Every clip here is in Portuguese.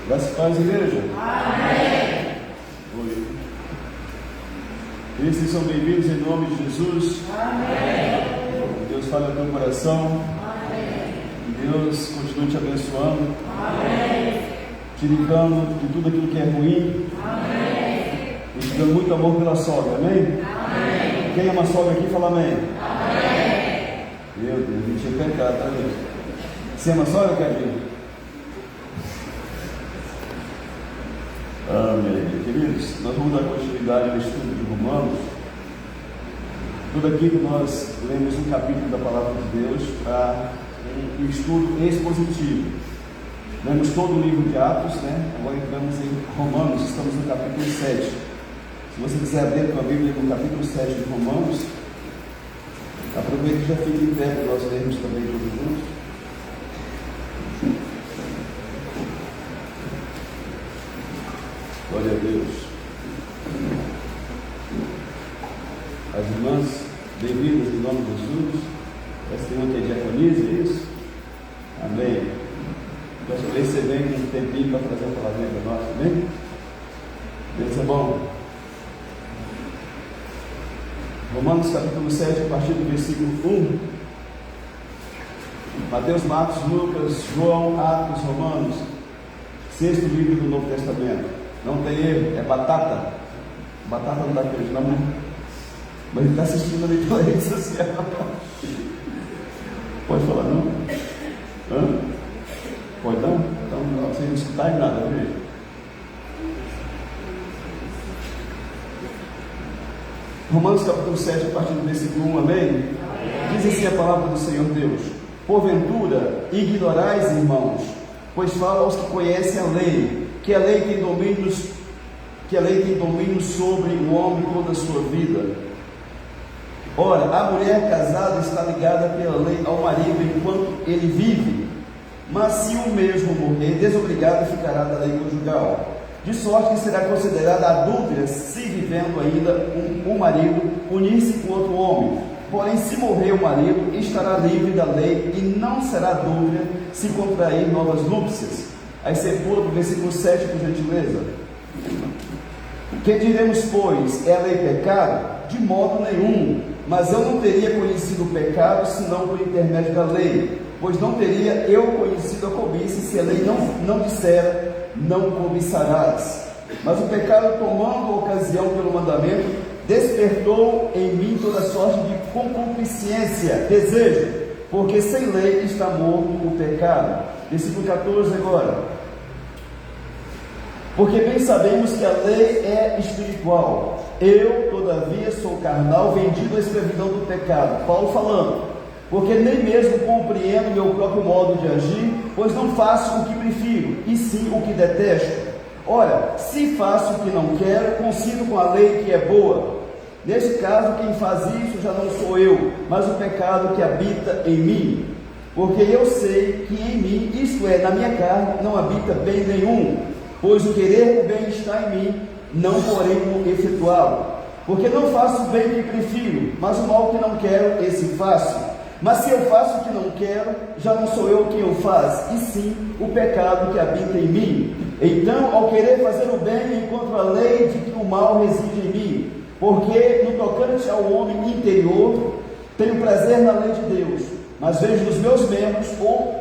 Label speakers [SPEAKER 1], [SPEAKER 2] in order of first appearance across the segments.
[SPEAKER 1] Graças a Deus, igreja.
[SPEAKER 2] Amém.
[SPEAKER 1] Oi. Vocês são bem-vindos em nome de Jesus.
[SPEAKER 2] Amém.
[SPEAKER 1] Deus fale ao teu coração.
[SPEAKER 2] Amém.
[SPEAKER 1] Deus continue te abençoando.
[SPEAKER 2] Amém.
[SPEAKER 1] Te livrando de tudo aquilo que é ruim.
[SPEAKER 2] Amém.
[SPEAKER 1] E te dando muito amor pela sogra. Amém?
[SPEAKER 2] Amém.
[SPEAKER 1] Quem ama a sogra aqui, fala amém.
[SPEAKER 2] Amém.
[SPEAKER 1] Meu Deus, a gente é pecado, tá, gente? Você ama a sogra, Cadinho? Amém. Queridos, nós vamos dar continuidade ao estudo de Romanos. Tudo aqui que nós lemos um capítulo da Palavra de Deus para um estudo expositivo. Lemos todo o livro de Atos, né? Agora entramos em Romanos, estamos no capítulo 7. Se você quiser abrir com a Bíblia no capítulo 7 de Romanos, aproveite e já fique em pé para nós lermos também todos juntos. Glória a Deus. As irmãs, bem-vindas em nome de Jesus. Essa tem uma que é diaconisa, é isso? Amém. Peço que você venha com um tempinho para trazer a palavra para nós, amém? Deus é bom. Romanos capítulo 7, a partir do versículo 1. Mateus, Marcos, Lucas, João, Atos, Romanos. Sexto livro do Novo Testamento. Não tem erro, é batata. Batata não dá queijo, não, né? Mas ele está assistindo ali pela rede social. Pode falar não? Hã? Pode não? Então não, sem escutar nada, viu? Romanos capítulo 7, a partir do versículo 1, amém? Diz assim a palavra do Senhor Deus: porventura ignorais, irmãos, pois fala aos que conhecem a lei, que a lei tem domínio sobre o homem toda a sua vida. Ora, a mulher casada está ligada pela lei ao marido enquanto ele vive, mas se o mesmo morrer, desobrigado ficará da lei conjugal, de sorte que será considerada adúltera se vivendo ainda um marido unir-se com outro homem. Porém, se morrer o marido, estará livre da lei e não será adúltera se contrair novas núpcias. Aí você pula para o versículo 7, por gentileza. Que diremos, pois? É a lei pecado? De modo nenhum. Mas eu não teria conhecido o pecado, senão por intermédio da lei. Pois não teria eu conhecido a cobiça, se a lei não dissera, não cobiçarás. Mas o pecado, tomando ocasião pelo mandamento, despertou em mim toda sorte de concupiscência, desejo, porque sem lei está morto o pecado. Versículo 14 agora. Porque bem sabemos que a lei é espiritual, Eu, todavia, sou carnal, vendido à escravidão do pecado. Paulo falando, porque nem mesmo compreendo meu próprio modo de agir, pois não faço o que prefiro, e sim o que detesto. Ora, se faço o que não quero, consinto com a lei que é boa. Neste caso, quem faz isso já não sou eu, mas o pecado que habita em mim. Porque eu sei que em mim, isto é, na minha carne, não habita bem nenhum, pois o querer o bem está em mim, não porém o efetuá-lo. Porque não faço o bem que prefiro, mas o mal que não quero, esse faço. Mas se eu faço o que não quero, já não sou eu quem o faz, e sim o pecado que habita em mim. Então, ao querer fazer o bem, encontro a lei de que o mal reside em mim. Porque no tocante ao homem interior, tenho prazer na lei de Deus, mas vejo nos meus membros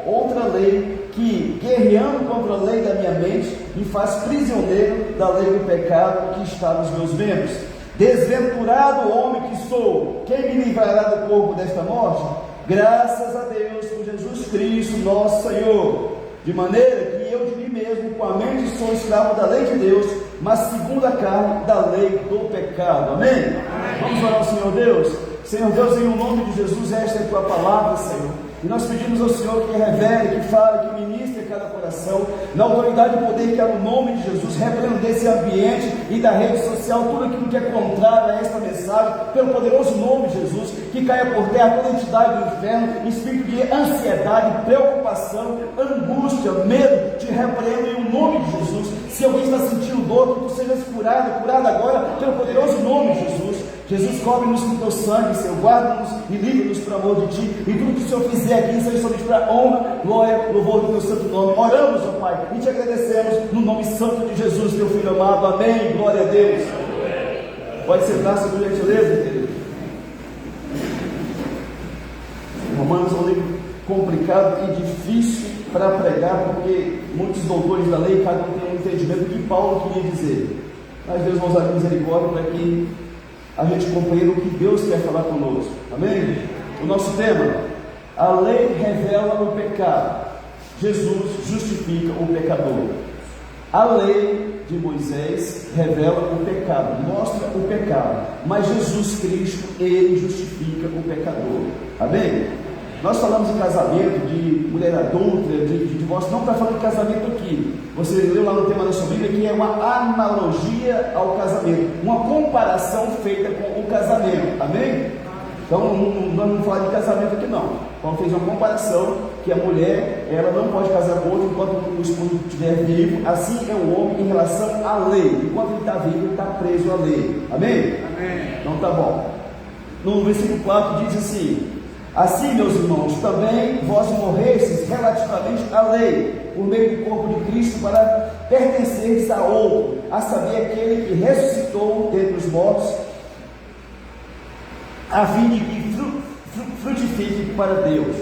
[SPEAKER 1] outra lei que, guerreando contra a lei da minha mente, me faz prisioneiro da lei do pecado que está nos meus membros. Desventurado homem que sou, quem me livrará do corpo desta morte? Graças a Deus por Jesus Cristo, nosso Senhor. De maneira que eu de mim mesmo, com a mente, sou escravo da lei de Deus, mas segundo a carne, da lei do pecado. Amém? Amém. Vamos orar ao Senhor Deus. Senhor Deus, em o nome de Jesus, esta é a tua palavra, Senhor. E nós pedimos ao Senhor que revele, que fale, que ministre a cada coração, na autoridade e poder que há no nome de Jesus, repreenda desse ambiente e da rede social tudo aquilo que é contrário a esta mensagem, pelo poderoso nome de Jesus, que caia por terra toda entidade do inferno, espírito de ansiedade, preocupação, angústia, medo, te repreendo em o nome de Jesus. Se alguém está sentindo dor, que tu sejas curado agora, pelo poderoso nome de Jesus. Jesus, cobre-nos com teu sangue, Senhor, guarda-nos e livra-nos por amor de ti, e tudo que o Senhor fizer aqui seja somente para honra, glória, louvor do teu santo nome. Oramos, ó Pai, e te agradecemos no nome santo de Jesus, teu Filho amado. Amém, glória a Deus. Pode sentar-se, por gentileza, querido. Romanos é um livro complicado e difícil para pregar, porque muitos doutores da lei, cada um tem um entendimento do que Paulo queria dizer, mas Deus nos dá misericórdia para que a gente compreenda o que Deus quer falar conosco. Amém? O nosso tema: a lei revela o pecado, Jesus justifica o pecador. A lei de Moisés revela o pecado, mostra o pecado, mas Jesus Cristo, ele justifica o pecador. Amém? Nós falamos de casamento, de mulher adulta, de divórcio, não está falando de casamento aqui. Você leu lá no tema da sua Bíblia que é uma analogia ao casamento, uma comparação feita com o casamento. Amém? Então nós não falamos de casamento aqui não. Paulo fez uma comparação que a mulher, ela não pode casar com outro enquanto o esposo estiver vivo. Assim é o homem em relação à lei. Enquanto ele está vivo, ele está preso à lei. Amém? Amém. Então tá bom. No versículo 4 diz assim: assim, meus irmãos, também vós morrestes relativamente à lei, por meio do corpo de Cristo, para pertenceres a outro, a saber, aquele que ressuscitou dentre os mortos, a fim de que frutifique para Deus.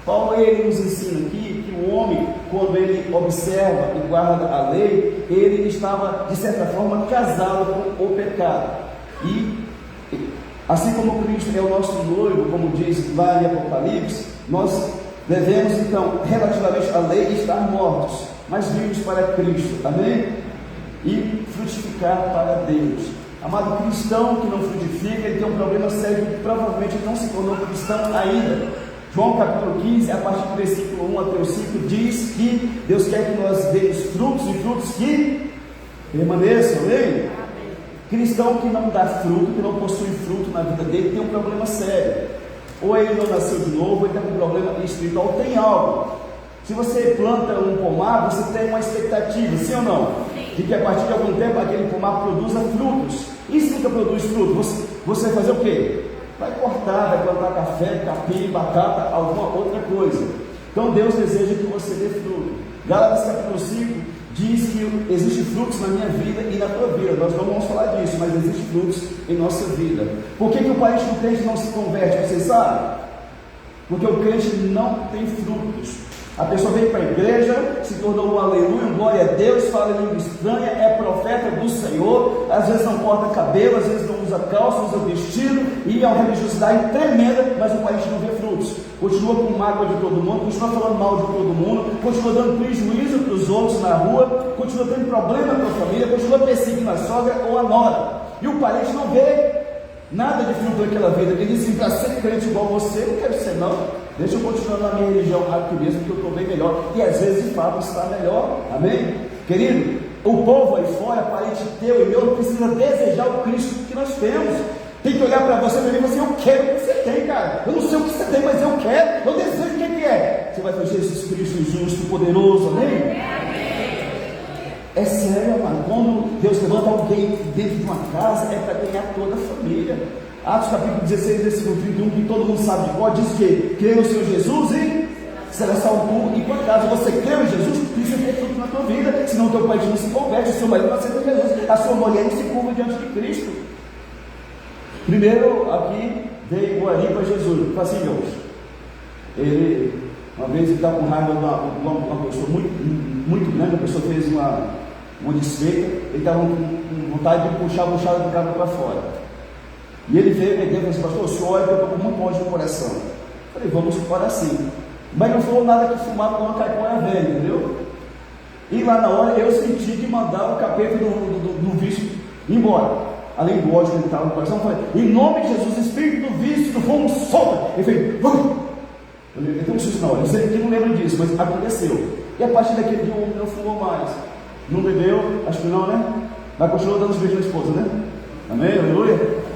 [SPEAKER 1] Paulo, ele nos ensina aqui que o homem, quando ele observa e guarda a lei, ele estava, de certa forma, casado com o pecado. E assim como Cristo é o nosso noivo, como diz lá em Apocalipse, nós devemos então, relativamente à lei, estar mortos, mas vivos para Cristo, amém? E frutificar para Deus. Amado, cristão que não frutifica, ele tem um problema sério, que provavelmente ele não se tornou cristão ainda. João capítulo 15, a partir do versículo 1 até o 5, diz que Deus quer que nós demos frutos, e frutos que permaneçam, amém? Cristão que não dá fruto, que não possui fruto na vida dele, tem um problema sério. Ou ele não nasceu de novo, ou ele está com um problema espiritual, tem algo. Se você planta um pomar, você tem uma expectativa, sim ou não? De que a partir de algum tempo aquele pomar produza frutos. E se nunca produz frutos, você vai fazer o quê? Vai cortar, vai plantar café, capim, batata, alguma outra coisa. Então Deus deseja que você dê fruto. Gálatas capítulo 5 diz que existem frutos na minha vida e na tua vida. Nós não vamos falar disso, mas existem frutos em nossa vida. Por que o parente do crente não se converte? Vocês sabem? Porque o crente não tem frutos. A pessoa vem para a igreja, se tornou um aleluia, um glória a Deus, fala em língua estranha, é profeta do Senhor, às vezes não corta cabelo, às vezes não usa calça, usa vestido, e é uma religiosidade tremenda, mas o parente não vê frutos. Continua com mágoa de todo mundo, continua falando mal de todo mundo, continua dando prejuízo para os outros na rua, continua tendo problema com a família, continua perseguindo a sogra ou a nora. e o parente não vê nada de fruto daquela vida. Ele diz assim: para ser crente igual você, eu não quero ser não, deixa eu continuar na minha religião aqui mesmo, que eu estou bem melhor, e às vezes de fato está melhor. Amém? Querido, o povo aí fora, parente teu e meu, precisa desejar o Cristo que nós temos. Tem que olhar para você e dizer assim: eu quero o que você tem, cara. Eu não sei o que você tem, mas eu quero, eu desejo. O que é? Você vai fazer Jesus Cristo justo, poderoso, amém? É sério, amado. Quando Deus levanta alguém dentro de uma casa, é para ganhar toda a família. Atos capítulo 16, versículo 31, que todo mundo sabe de cor, diz que crê no Senhor Jesus e será salvo. E por acaso você crê em Jesus, precisa ter fruto na tua vida, senão o teu pai não se converte, o seu marido não aceita Jesus, a sua mulher não se curva diante de Cristo. Primeiro, aqui veio Guari para Jesus. Fala assim, Deus, ele, uma vez, ele estava com raiva de uma pessoa muito grande, a pessoa fez uma desfeita, ele estava com vontade de puxar a buchada do cara para fora. E ele veio e disse: pastor, o senhor olha que eu estou com muito ódio no coração. Eu falei: vamos orar assim. Mas não falou nada que fumava com uma caiponha velha, entendeu? E lá na hora eu senti que mandava o capeta do vício embora. Além do ódio que ele estava no coração, eu falei: em nome de Jesus, espírito do vício, do fumo, solta. Ele fez: vamos. Eu levei um susto na hora. Você aqui não lembra disso, mas aconteceu. E a partir daquele dia o homem não fumou mais. Não bebeu, acho que não, né? Mas continuou dando os beijos na esposa, né? Amém? Aleluia.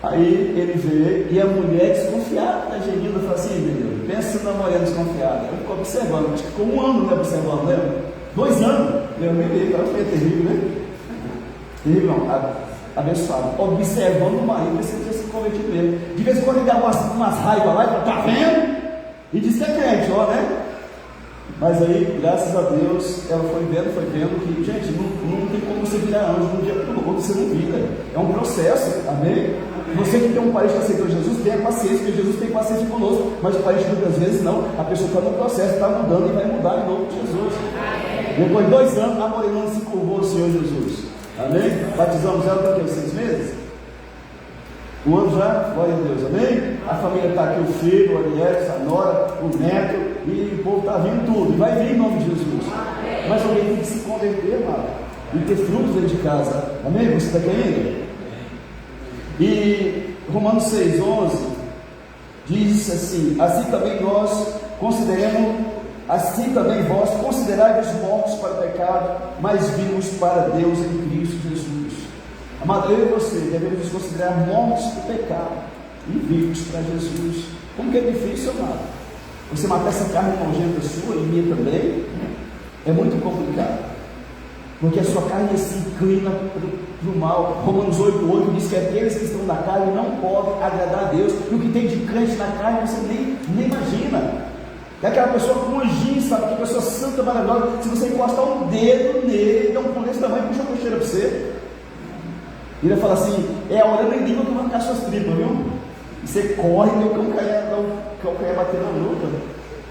[SPEAKER 1] Aí ele veio e a mulher desconfiada da Genilda falou assim: menino, pensa na mulher desconfiada. Ela ficou observando, acho que ficou 1 ano, né, observando, lembra? 2 anos. Eu me lembro, ela foi terrível, né? Terrível, não, abençoado. Observando o marido, se ele tinha se convertido mesmo. De vez em quando ele dava umas raivas lá e falava: tá vendo? E disse que é crente, ó, né? Mas aí, graças a Deus, ela foi vendo que, gente, não tem como você virar anjo de um dia para o outro, você não vira. É um processo, amém? Você que tem um parente que aceitou Jesus, tenha paciência, porque Jesus tem paciência conosco, mas o parente muitas vezes não. A pessoa está no processo, está mudando e vai mudar em nome de Jesus. Depois de 2 anos, a morena se curvou ao Senhor Jesus. Amém? Batizamos ela tem 6 meses? 1 ano já? Glória a Deus, amém? A família está aqui, o filho, o Ariel, a nora, o neto, e o povo está vindo tudo, e vai vir em nome de Jesus. Mas alguém tem que se converter, amado, e ter frutos dentro de casa, amém? Você está querendo? E Romanos 6,11 diz assim: assim também nós consideremos, assim também vós considerai-vos mortos para o pecado, mas vivos para Deus em Cristo Jesus. Amado, eu e você devemos nos considerar mortos do pecado e vivos para Jesus. Como que é difícil, amado? Você matar essa carne nojenta sua e minha também é muito complicado, porque a sua carne se inclina para o mal. Romanos 8,8 diz que aqueles que estão na carne não podem agradar a Deus, e o que tem de crente na carne você nem imagina. É aquela pessoa com anjinho, sabe? Aquela pessoa santa, maravilhosa. Se você encostar um dedo nele, dá um pão desse tamanho, puxa a cocheira para você. Ele vai falar assim: é a orando em língua que vai arrancar suas tripas, viu? E você corre e o cão quer bater na luta.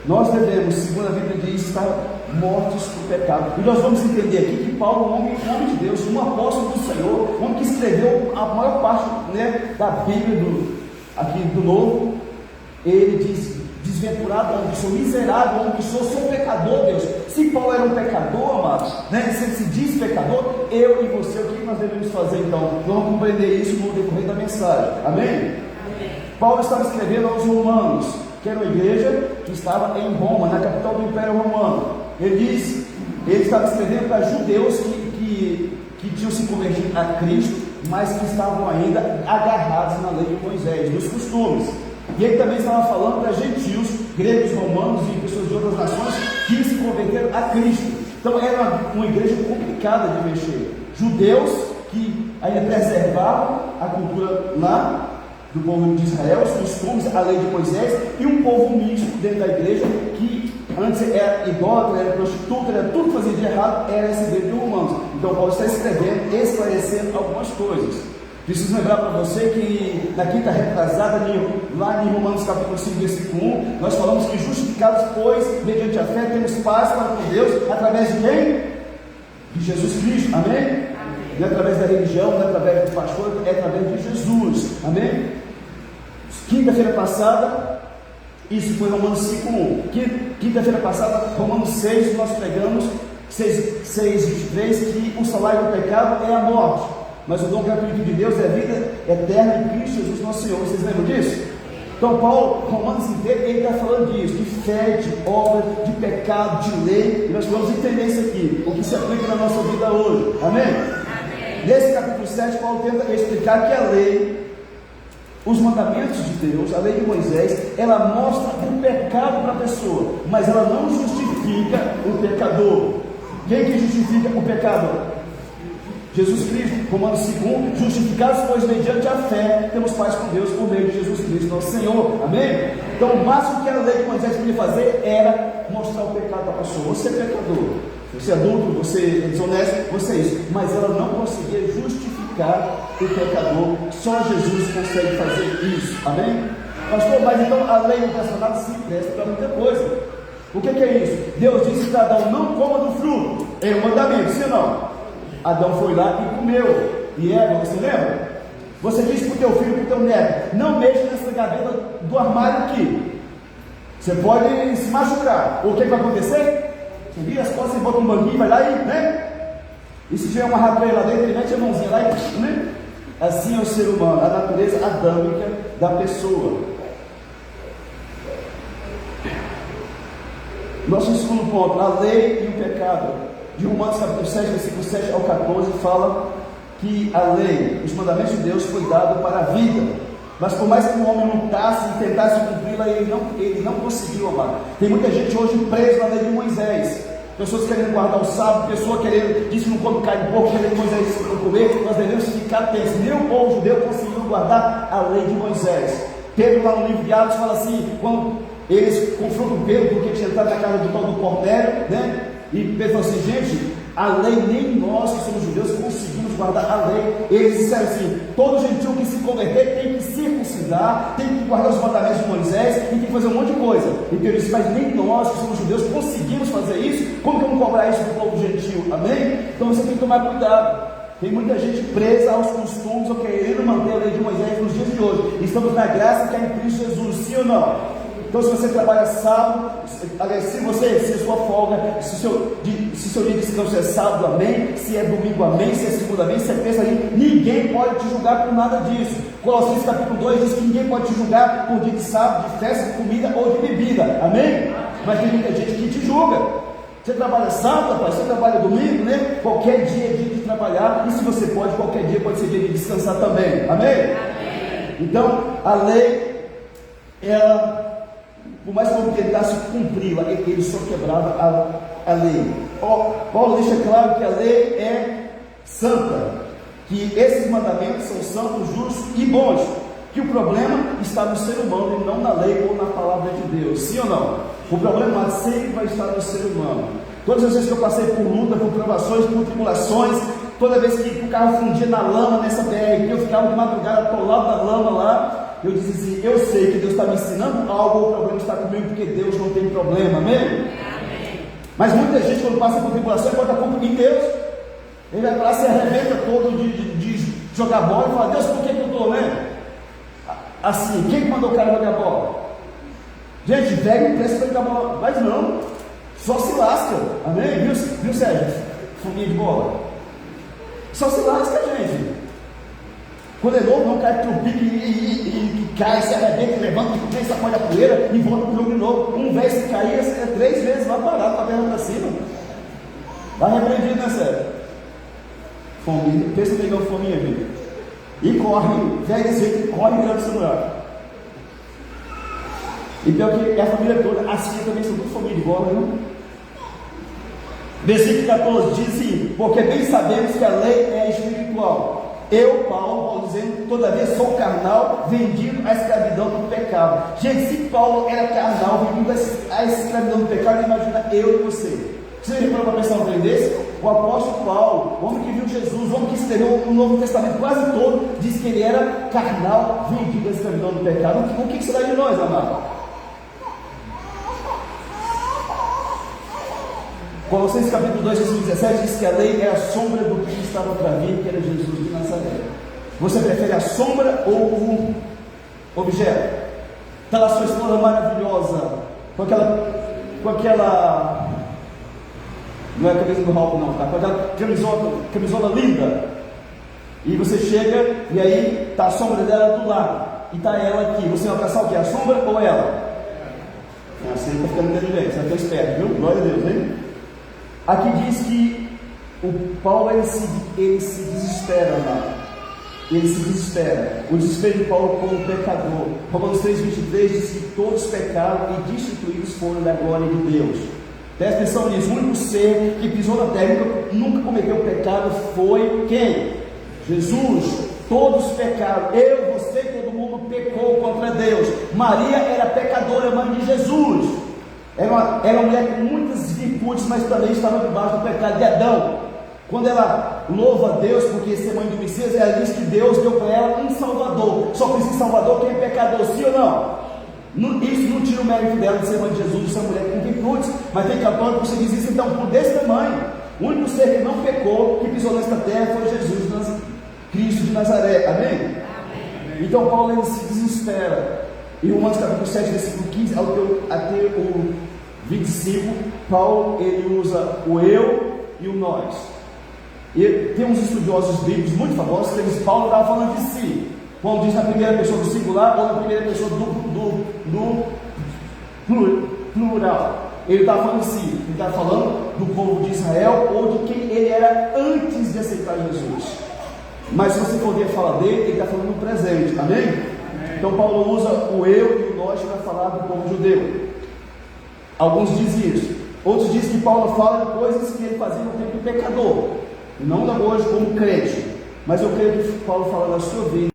[SPEAKER 1] Nós devemos, segundo a Bíblia diz, estar mortos por pecado. E nós vamos entender aqui que Paulo, um homem de Deus, um apóstolo do Senhor, um homem que escreveu a maior parte, né, da Bíblia aqui do Novo, ele diz: desventurado homem que sou, miserável homem que sou pecador, Deus. Se Paulo era um pecador, amados, né? Se ele se diz pecador, eu e você, o que nós devemos fazer então? Vamos compreender isso no decorrer da mensagem, amém? Amém. Paulo estava escrevendo aos romanos, que era uma igreja que estava em Roma, na capital do Império Romano. Ele estava escrevendo para judeus que tinham se convertido a Cristo, mas que estavam ainda agarrados na lei de Moisés, nos costumes. E ele também estava falando para gentios, gregos, romanos e pessoas de outras nações que se converteram a Cristo. Então era uma igreja complicada de mexer. Judeus que ainda preservavam a cultura lá do povo de Israel, os costumes, a lei de Moisés, e um povo misto dentro da igreja que antes era idólatra, era prostituta, era tudo que fazia de errado, era essa igreja de Romanos. Então Paulo está escrevendo, esclarecendo algumas coisas. Preciso lembrar para você que na quinta retrasada, lá em Romanos capítulo 5, versículo 1, nós falamos que justificados, pois, mediante a fé, temos paz para com Deus, através de quem? De Jesus Cristo, amém? Não é através da religião, não é através do pastor, é através de Jesus, amém? Quinta-feira passada, isso foi Romanos 5:1. Quinta-feira passada, Romanos 6, nós pregamos 6:23, que o salário do pecado é a morte. mas o dom gratuito de Deus é a vida eterna em Cristo Jesus nosso Senhor. Vocês lembram disso? Então Paulo, Romanos inteiro, ele está falando disso, de fé, de obra, de pecado, de lei, e nós vamos entender isso aqui, o que se aplica na nossa vida hoje. Amém? Amém. Nesse capítulo 7, Paulo tenta explicar que a lei, os mandamentos de Deus, a lei de Moisés, ela mostra o pecado para a pessoa, mas ela não justifica o pecador. Quem que justifica o pecador? Jesus Cristo. Romanos 2, justificados pois mediante a fé temos paz com Deus por meio de Jesus Cristo nosso Senhor. Amém? Então o máximo que a lei de Moisés podia fazer era mostrar o pecado da pessoa. Você é pecador, você é adulto, você é desonesto, você é isso, mas ela não conseguia justificar o pecador. Só Jesus consegue fazer isso. Amém? Pastor, mas então a lei não presta nada? Sim, presta para muita coisa. O que é isso? Deus disse para Adão: não coma do fruto. É um mandamento, sim ou não? Adão foi lá e comeu. E Eva, você lembra? Você disse para o teu filho, para o teu neto: não mexa nessa gaveta do armário aqui, você pode se machucar. O que vai acontecer? Você vira as costas e bota um banquinho, vai lá e, né? E se tiver uma rapeira lá dentro, ele mete a mãozinha lá e, né? Assim é o ser humano, a natureza adâmica da pessoa. Nosso segundo ponto, a lei e o pecado. De Romanos capítulo 7, versículo 7 ao 14, fala que a lei, os mandamentos de Deus, foi dado para a vida, mas por mais que o homem lutasse e tentasse cumpri-la, ele não conseguiu amar. Tem muita gente hoje presa na lei de Moisés, pessoas querendo guardar o sábado, pessoa querendo, diz que não come carne de porco, querendo Moisés disse que não comer. Nós devemos ficar tensos. Nem o povo judeu conseguiu guardar a lei de Moisés. Pedro, lá no livro de Atos, fala assim, quando eles confrontam Pedro, porque tinha entrado na casa do tal do Cornélio, né? E Pedro falou assim: gente, a lei, nem nós que somos judeus conseguimos guardar a lei. Eles disseram assim: todo gentil que se converter tem que circuncidar, tem que guardar os mandamentos de Moisés e tem que fazer um monte de coisa. E Pedro disse: mas nem nós que somos judeus conseguimos fazer isso. Como que vamos cobrar isso do povo gentil? Amém? Então você tem que tomar cuidado. Tem muita gente presa aos costumes ou querendo manter a lei de Moisés nos dias de hoje. Estamos na graça que é em Cristo Jesus, sim ou não? Então, se você trabalha sábado, se a sua folga, se seu dia de descanso é sábado, amém. Se é domingo, amém. Se é segunda, amém. Se é terça, amém. Ninguém pode te julgar por nada disso. Colossenses capítulo 2 diz que ninguém pode te julgar por dia de sábado, de festa, de comida ou de bebida, amém. Mas tem muita gente que te julga. Você trabalha sábado, rapaz, você trabalha domingo, né? Qualquer dia é dia de trabalhar. E se você pode, qualquer dia pode ser dia de descansar também, amém. Então, a lei, ela, por mais que o homem tentasse cumpri-la, ele só quebrava a lei. Paulo deixa claro que a lei é santa, que esses mandamentos são santos, justos e bons, que o problema está no ser humano e não na lei ou na palavra de Deus, sim ou não? O problema sempre vai estar no ser humano. Todas as vezes que eu passei por luta, por provações, por tribulações, toda vez que o carro fundia na lama nessa BR, que eu ficava de madrugada atolado na lama lá, eu dizia assim: eu sei que Deus está me ensinando algo, o problema está comigo, porque Deus não tem problema, amém? Amém. Mas muita gente, quando passa por tribulação, bota a culpa em Deus. Ele vai para lá, se arrebenta todo de jogar bola e fala: Deus, por que eu estou, né? Assim, quem que mandou o cara jogar bola? Gente, velho não presta para jogar bola, mas não, só se lasca, amém? Viu Sérgio? Foguinha de bola, só se lasca, gente. Quando é novo, não cai para o pique e cai, se arrebenta, levanta, e sacode a poeira e volta para o jogo de novo. Um velho se cair, é 3 vezes lá parado, com a perna para cima. Está repreendido, né, Sérgio? Fominha, pensa no negão fominha, gente. E corre, velho desse jeito, corre virando samurai. E pior que é a família toda, as filhas também são tudo fominha de bola, viu? Versículo 14 diz assim: porque bem sabemos que a lei é espiritual. Eu, Paulo, dizendo, todavia sou carnal, vendido à escravidão do pecado. Gente, se Paulo era carnal, vendido à escravidão do pecado, imagina eu e você. Você já parou para pensar um trem desse? O apóstolo Paulo, o homem que viu Jesus, o homem que escreveu o Novo Testamento quase todo, diz que ele era carnal, vendido à escravidão do pecado. O que será de nós, amado? Colossenses capítulo 2, versículo 17 diz que a lei é a sombra do que estava para vir, que era Jesus de Nazaré. Você prefere a sombra ou o objeto? Está lá sua esposa maravilhosa, com aquela não é a camisa do Ralph não, tá? Com aquela camisola linda, E você chega e aí está a sombra dela do lado. E está ela aqui. Você vai caçar o que? A sombra ou ela? Assim está ficando inteligente. Você está esperto, viu? Glória a Deus, hein? Aqui diz que o Paulo ele se desespera lá. Ele se desespera. O desespero de Paulo como pecador. Romanos 3,23 diz que todos pecaram e destituídos foram da glória de Deus. Presta atenção nisso. O único ser que pisou na terra nunca cometeu pecado foi quem? Jesus. Todos pecaram. Eu, você e todo mundo pecou contra Deus. Maria era pecadora, mãe de Jesus. Era uma mulher com muitas virtudes, mas também estava debaixo do pecado de Adão. Quando ela louva a Deus porque ser mãe do Messias, ela diz que Deus deu para ela um Salvador. Só que esse Salvador quem é pecador, sim ou não? Isso não tira o mérito dela de ser mãe de Jesus, de ser mulher com virtudes. Mas tem católico que você diz isso, então, por desse tamanho. O único ser que não pecou, que pisou nesta terra, foi Jesus, Cristo de Nazaré. Amém? Amém. Então Paulo ele se desespera. Em Romanos capítulo 7, versículo 15 até o 25, Paulo ele usa o eu e o nós. E tem uns estudiosos bíblicos muito famosos que eles, Paulo estava falando de si, quando diz na primeira pessoa do singular ou na primeira pessoa do plural. Ele estava falando de si, ele estava falando do povo de Israel ou de quem ele era antes de aceitar Jesus. Mas se você for ver falar dele, ele está falando no presente, amém? Amém? Então Paulo usa o eu e o nós para falar do povo judeu. Alguns dizem isso, outros dizem que Paulo fala de coisas que ele fazia no tempo do pecador, não da hoje como crente. Mas eu creio que Paulo fala da sua vida,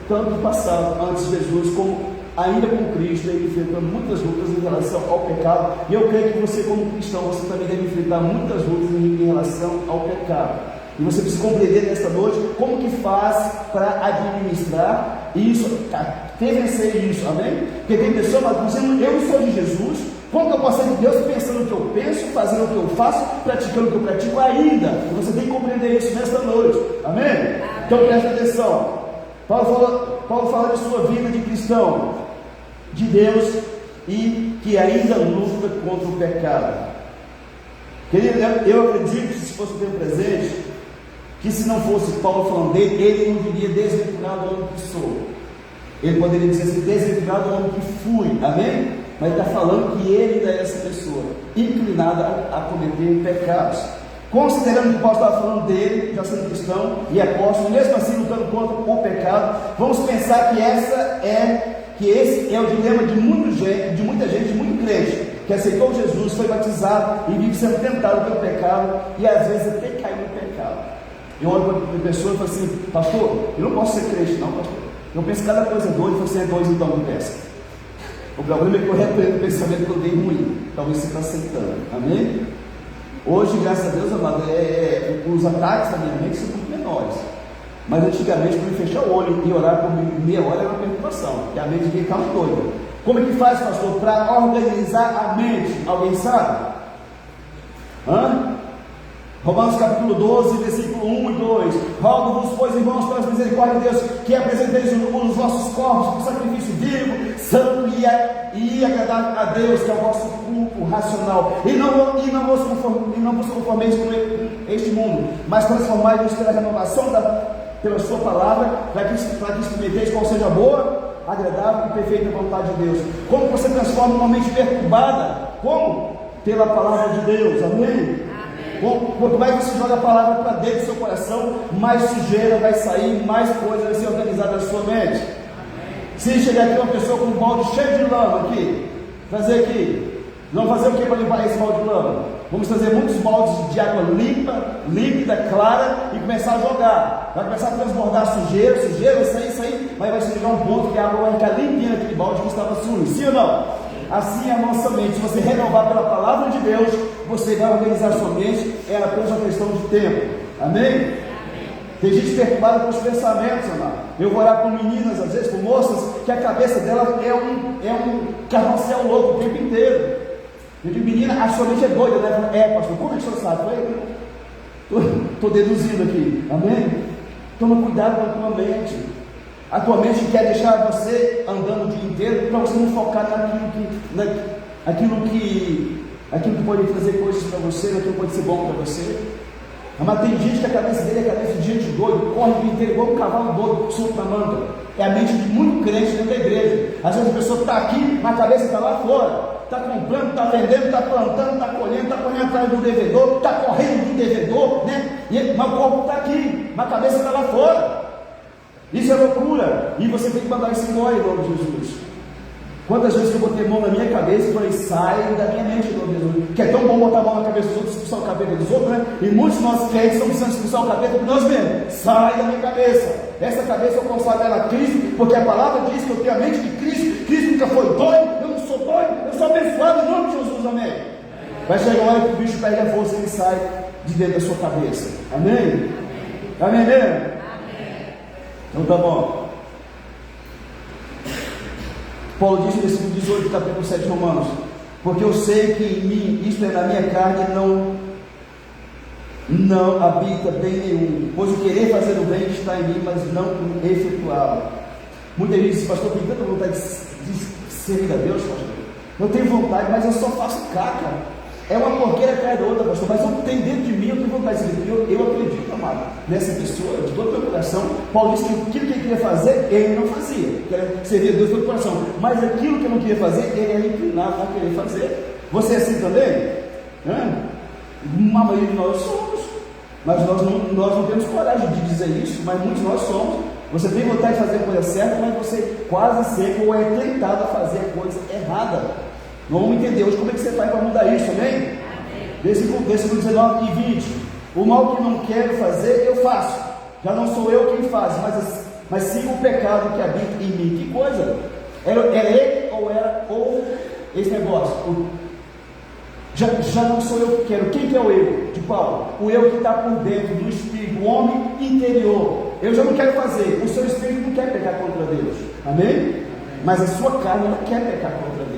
[SPEAKER 1] tanto no passado, antes de Jesus, como ainda com Cristo, ele enfrentando muitas lutas em relação ao pecado. E eu creio que você, como cristão, você também deve enfrentar muitas lutas em relação ao pecado. E você precisa compreender nesta noite como que faz para administrar isso, vencer isso, amém? Porque tem pessoas que dizem, eu não sou de Jesus, como que eu posso ser de Deus pensando no que eu penso, fazendo o que eu faço, praticando o que eu pratico ainda? E você tem que compreender isso nesta noite, amém? Então presta atenção. Paulo fala de sua vida de cristão, de Deus, e que ainda luta contra o pecado. Querido, eu acredito que se fosse o tempo presente, que se não fosse Paulo falando dele, ele não diria desventurado homem que sou. Ele poderia dizer assim, desventurado homem que fui, amém? Mas ele está falando que ele ainda é essa pessoa, inclinada a cometer pecados. Considerando que Paulo estava falando dele, já sendo cristão e apóstolo, mesmo assim lutando contra o pecado, vamos pensar que esse é o dilema de muita gente, muito crente, que aceitou Jesus, foi batizado e vive sendo tentado pelo pecado e às vezes até caiu no pecado. Eu olho para a pessoa e falo assim, pastor, eu não posso ser crente não, pastor. Eu penso cada coisa doida, você é doido então, não pensa. O problema é que eu repreendo o pensamento que eu dei ruim, talvez você está aceitando, amém? Hoje, graças a Deus, amado, os ataques da minha mente são muito menores. Mas antigamente, para eu fechar o olho e orar por meia hora era uma preocupação, porque a mente ficava doida. Como é que faz, pastor, para organizar a mente? Alguém sabe? Romanos capítulo 12, versículo 1 e 2. Rogo-vos, pois, irmãos, pelas misericórdias de Deus, que apresenteis os vossos corpos por sacrifício vivo, santo e agradável a Deus, que é o vosso culto racional. E não vos conformeis com este mundo, mas transformai-vos pela renovação pela sua palavra, para que experimenteis qual seja a boa, agradável e perfeita vontade de Deus. Como você transforma uma mente perturbada? Como? Pela palavra de Deus, amém? Quanto mais você joga a palavra para dentro do seu coração, mais sujeira vai sair, mais coisa vai ser organizada na sua mente. Se chegar aqui uma pessoa com um balde cheio de lama aqui, trazer aqui, vamos fazer o que para limpar esse balde de lama? Vamos trazer muitos baldes de água límpida, clara, e começar a jogar. Vai começar a transbordar sujeira, vai sair, mas vai chegar um ponto que a água vai ficar limpinha naquele balde que estava sujo, sim ou não? Assim é a nossa mente. Se você renovar pela palavra de Deus, você vai organizar a sua mente, é apenas uma questão de tempo, amém? Amém. Tem gente perturbada com os pensamentos, amado. Eu vou orar com meninas, às vezes com moças, que a cabeça delas é um carrossel louco o tempo inteiro. Eu digo, menina, a sua mente é doida, né? Pastor, como é que o senhor sabe? Estou deduzindo aqui, amém? Toma cuidado com a tua mente. A tua mente quer deixar você andando o dia inteiro para você não focar naquilo que pode trazer coisas para você, naquilo que pode ser bom para você. Mas tem gente que a cabeça dele é a cabeça de gente doido, corre o dia inteiro igual um cavalo doido, solto na manga. É a mente de muito crente dentro da igreja. Às vezes a pessoa está aqui, mas a cabeça está lá fora. Está comprando, está vendendo, está plantando, está colhendo, está correndo atrás do devedor, está correndo do devedor, né? Mas o corpo está aqui, mas a cabeça está lá fora. Isso é loucura. E você tem que mandar isso embora em nome de Jesus. Quantas vezes eu botei a mão na minha cabeça e falei, sai da minha mente, em nome de Jesus. Que é tão bom botar a mão na cabeça dos outros, expulsar o capeta dos outros, né? E muitos de nós crentes estão precisando expulsar o capeta por nós mesmos. Sai da minha cabeça. Essa cabeça eu consagro ela a Cristo, porque a palavra diz que eu tenho a mente de Cristo. Cristo nunca foi doido, eu não sou doido, eu sou abençoado em nome de Jesus, amém. Vai chegar uma hora que o bicho perde a força e ele sai de dentro da sua cabeça, amém? Amém mesmo? Amém. Então tá bom. Paulo diz no versículo 18, capítulo 7 de Romanos: porque eu sei que em mim, isto é, na minha carne, não habita bem nenhum, pois o querer fazer o bem está em mim, mas não o efetuá-lo. Muita gente diz, pastor, tem tanta vontade de servir a Deus, pastor. Eu tenho vontade, mas eu só faço caca. É uma porqueira atrás da outra, pastor, mas eu tenho dentro de mim, eu tenho vontade de servir. Eu acredito, amado, nessa pessoa, de todo o meu coração. Paulo disse que aquilo que ele queria fazer, ele não fazia, que era servir a Deus de todo o coração, mas aquilo que eu não queria fazer, ele era inclinado a querer fazer. Você é assim também? Uma maioria de nós somos, mas nós não temos coragem de dizer isso, mas muitos de nós somos. Você tem vontade de fazer a coisa certa, mas você quase sempre ou é tentado a fazer a coisa errada. Nós vamos entender hoje como é que você faz para mudar isso, amém? Versículo 19 e 20: o mal que não quero fazer, eu faço. Já não sou eu quem faz, mas sim o pecado que habita em mim. Que coisa? Era ele ou esse negócio? Já não sou eu que quero. Quem que é o eu de Paulo? O eu que está por dentro do espírito, o homem interior. Eu já não quero fazer. O seu espírito não quer pecar contra Deus, amém? Mas a sua carne não quer pecar contra Deus.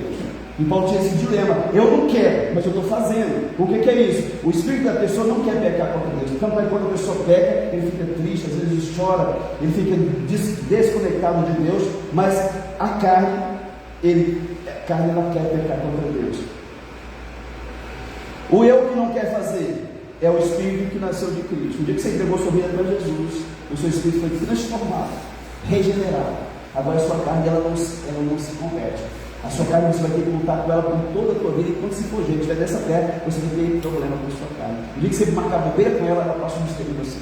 [SPEAKER 1] E Paulo tinha esse dilema: eu não quero, mas eu estou fazendo. O que é isso? O espírito da pessoa não quer pecar contra Deus. Então, quando a pessoa peca, ele fica triste, às vezes chora, ele fica desconectado de Deus, mas a carne não quer pecar contra Deus. O eu que não quer fazer é o espírito que nasceu de Cristo. O dia que você entregou sua vida para Jesus, o seu espírito foi transformado, regenerado. Agora a sua carne ela não se converte. A sua carne você vai ter que lutar com ela por toda a tua vida. E quando se for gente estiver dessa terra, você vai ter problema com a sua carne. O dia que você marcar bobeira com ela, ela passa um mistério em você.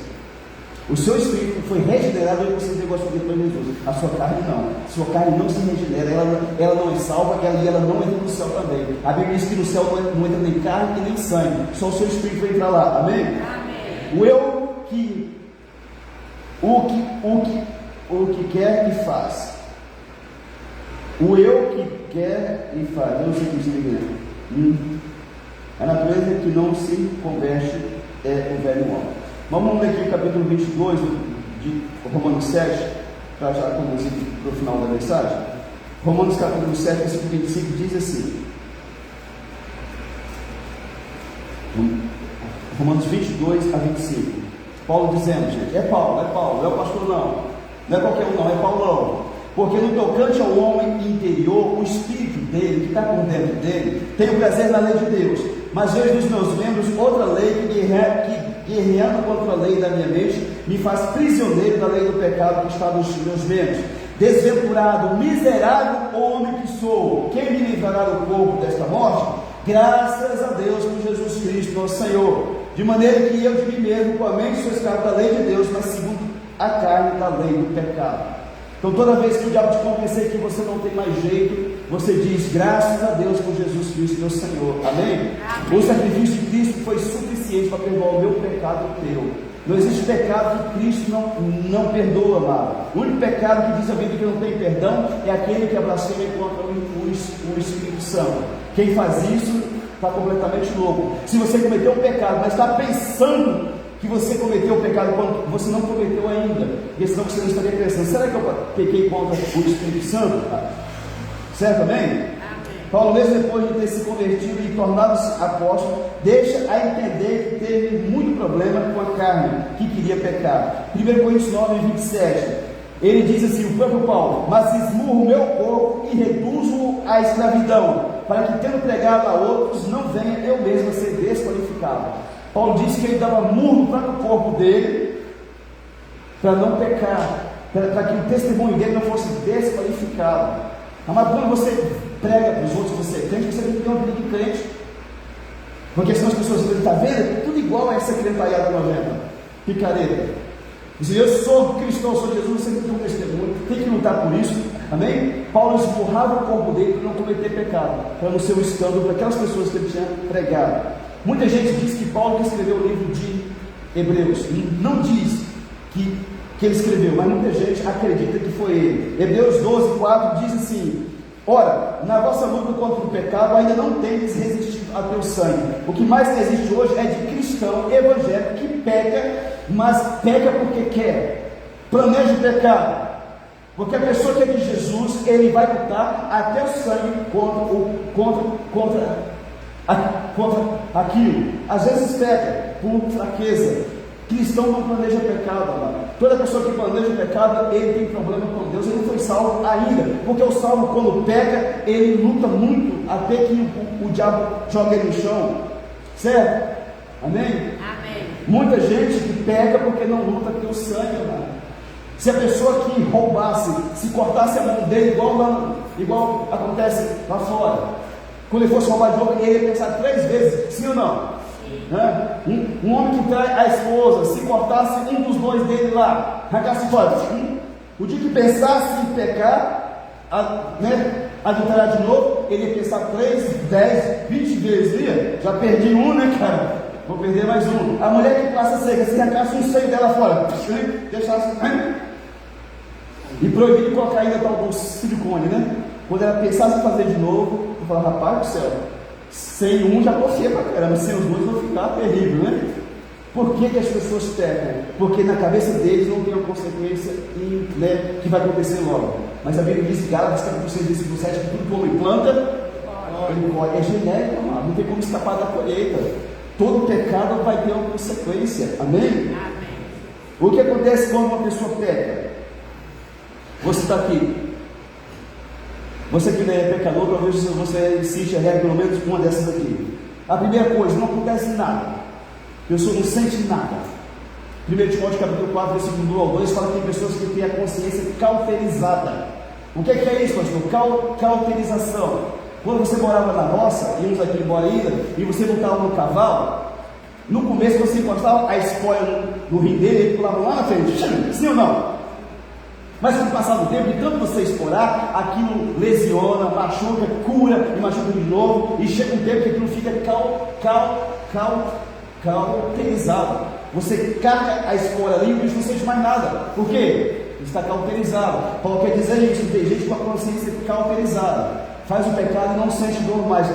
[SPEAKER 1] O seu espírito foi regenerado e você entregou a sua vida para Jesus. A sua carne não. A sua carne não se regenera, ela não é salva, ela não entra no céu também. A Bíblia diz que no céu não entra nem carne e nem sangue, só o seu espírito vai entrar lá, amém? Amém. O que quer e faz. O eu que quer e faz. Eu não sei o que significa. A natureza que não se converte é o velho homem. Vamos ler aqui o capítulo 22 de Romanos 7, para já conduzir para o final da mensagem. Romanos capítulo 7, versículo 25 diz assim: Romanos 22 a 25. Paulo dizendo, gente, é Paulo, não é o pastor não é qualquer um não, é Paulão. Porque no tocante ao homem interior, o espírito dele, que está por dentro dele, tem o prazer na lei de Deus, mas vejo nos meus membros outra lei que guerreando contra a lei da minha mente, me faz prisioneiro da lei do pecado que está nos meus membros. Desventurado, miserável homem que sou, quem me livrará do corpo desta morte? Graças a Deus por Jesus Cristo, nosso Senhor. De maneira que eu de mim mesmo, com a mente, sou escravo da lei de Deus, mas segundo a carne da lei do pecado. Então toda vez que o diabo te convencer que você não tem mais jeito, você diz, graças a Deus por Jesus Cristo, meu Senhor, amém? O sacrifício de Cristo foi suficiente para perdoar o meu pecado e o teu. Não existe pecado que Cristo não perdoa, amado. O único pecado que diz a Bíblia que não tem perdão é aquele que blasfema contra o Espírito Santo. Quem faz isso está completamente louco. Se você cometeu um pecado, mas está pensando que você cometeu o pecado quando você não cometeu ainda, porque senão você não estaria pensando, será que eu pequei contra o Espírito Santo? Certo, amém? Paulo, mesmo depois de ter se convertido e tornado-se apóstolo, deixa a entender que teve muito problema com a carne, que queria pecar. 1 Coríntios 9, 27, ele diz assim, o próprio Paulo, mas esmurro o meu corpo e reduzo-o à escravidão, para que tendo pregado a outros, não venha eu mesmo a ser desqualificado. Paulo disse que ele dava murro para o corpo dele, para não pecar, para que o testemunho dele não fosse desqualificado. Amado, quando você prega para os outros, você é crente, você tem que ter uma vida de crente. Porque senão as pessoas dizem, está vendo? Tudo igual a essa criançada nojenta, picareta. Dizem, eu sou cristão, eu sou Jesus, você tem que ter um testemunho, tem que lutar por isso. Amém? Paulo esmurrava o corpo dele para não cometer pecado, para não ser um escândalo para aquelas pessoas que ele tinha pregado. Muita gente diz que Paulo escreveu o livro de Hebreus. Não diz que ele escreveu, mas muita gente acredita que foi ele. Hebreus 12, 4 diz assim: ora, na vossa luta contra o pecado ainda não tendes resistido a teu sangue. O que mais existe hoje é de cristão evangélico que peca, mas peca porque quer, planeja o pecado. Porque a pessoa que é de Jesus, ele vai lutar até o sangue contra aquilo. Às vezes peca por fraqueza. Cristão não planeja pecado, amado. Toda pessoa que planeja pecado, ele tem problema com Deus, ele não foi salvo ainda. Porque o salvo, quando peca, ele luta muito até que o diabo joga ele no chão. Certo? Amém?
[SPEAKER 2] Amém.
[SPEAKER 1] Muita gente que peca porque não luta pelo sangue, amado. Se a pessoa que roubasse, se cortasse a mão dele, igual acontece lá fora, quando ele fosse roubar de novo, ele ia pensar 3 vezes, sim ou não? Um homem que trai a esposa, se cortasse um dos 2 dele lá, arrancasse fora, o dia que pensasse em pecar, adulterar de novo, ele ia pensar 3, 10, 20 vezes, já perdi um, né, cara? Vou perder mais um. A mulher que passa seca, se arrancasse um seio dela fora, deixasse, e proibido de colocar ainda tal do silicone, né? Quando ela pensasse em fazer de novo, eu falava, rapaz do céu, sem um já tô feio pra caramba, sem os 2 vai ficar terrível, né? Por que as pessoas pecam? Porque na cabeça deles não tem uma consequência que vai acontecer logo. Mas a Bíblia diz, Gálatas capítulo 6, versículo 7, que tudo que o homem planta, ele colhe. É genérico, amado, não tem como escapar da colheita. Todo pecado vai ter uma consequência, amém?
[SPEAKER 2] Amém.
[SPEAKER 1] O que acontece quando uma pessoa peca? Você está aqui, você que não é pecador, talvez você insiste a regra pelo menos uma dessas aqui. A primeira coisa, não acontece nada, a pessoa não sente nada. 1 Timóteo capítulo 4, versículo 1 ao 2 fala que tem pessoas que têm a consciência cauterizada. O que é isso, pastor? Cauterização. Quando você morava na roça, íamos aqui embora ainda, e você montava no cavalo, no começo você encostava a espolha no rim dele, ele pulava lá na frente, sim ou não? Mas com o passar do tempo, de tanto você explorar, aquilo lesiona, machuca, cura e machuca de novo, e chega um tempo que aquilo fica cauterizado. Você carga a espora ali e o bicho não sente mais nada. Por quê? Está cauterizado. Paulo quer dizer isso, tem gente com a consciência cauterizada, faz o pecado e não sente dor mais.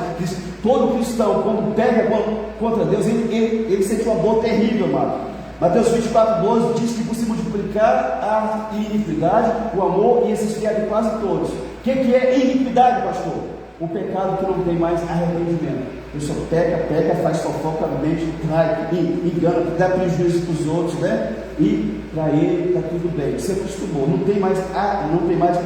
[SPEAKER 1] Todo cristão, quando pega contra Deus, ele sente uma dor terrível, amado. Mateus 24:12 diz que por se multiplicar a iniquidade, o amor ia se esfriar de quase todos. O que é iniquidade, pastor? O pecado que não tem mais arrependimento. A pessoa peca, faz fofoca, mente, trai, engana, dá prejuízo para os outros, né? E para ele está tudo bem. Você acostumou, não tem mais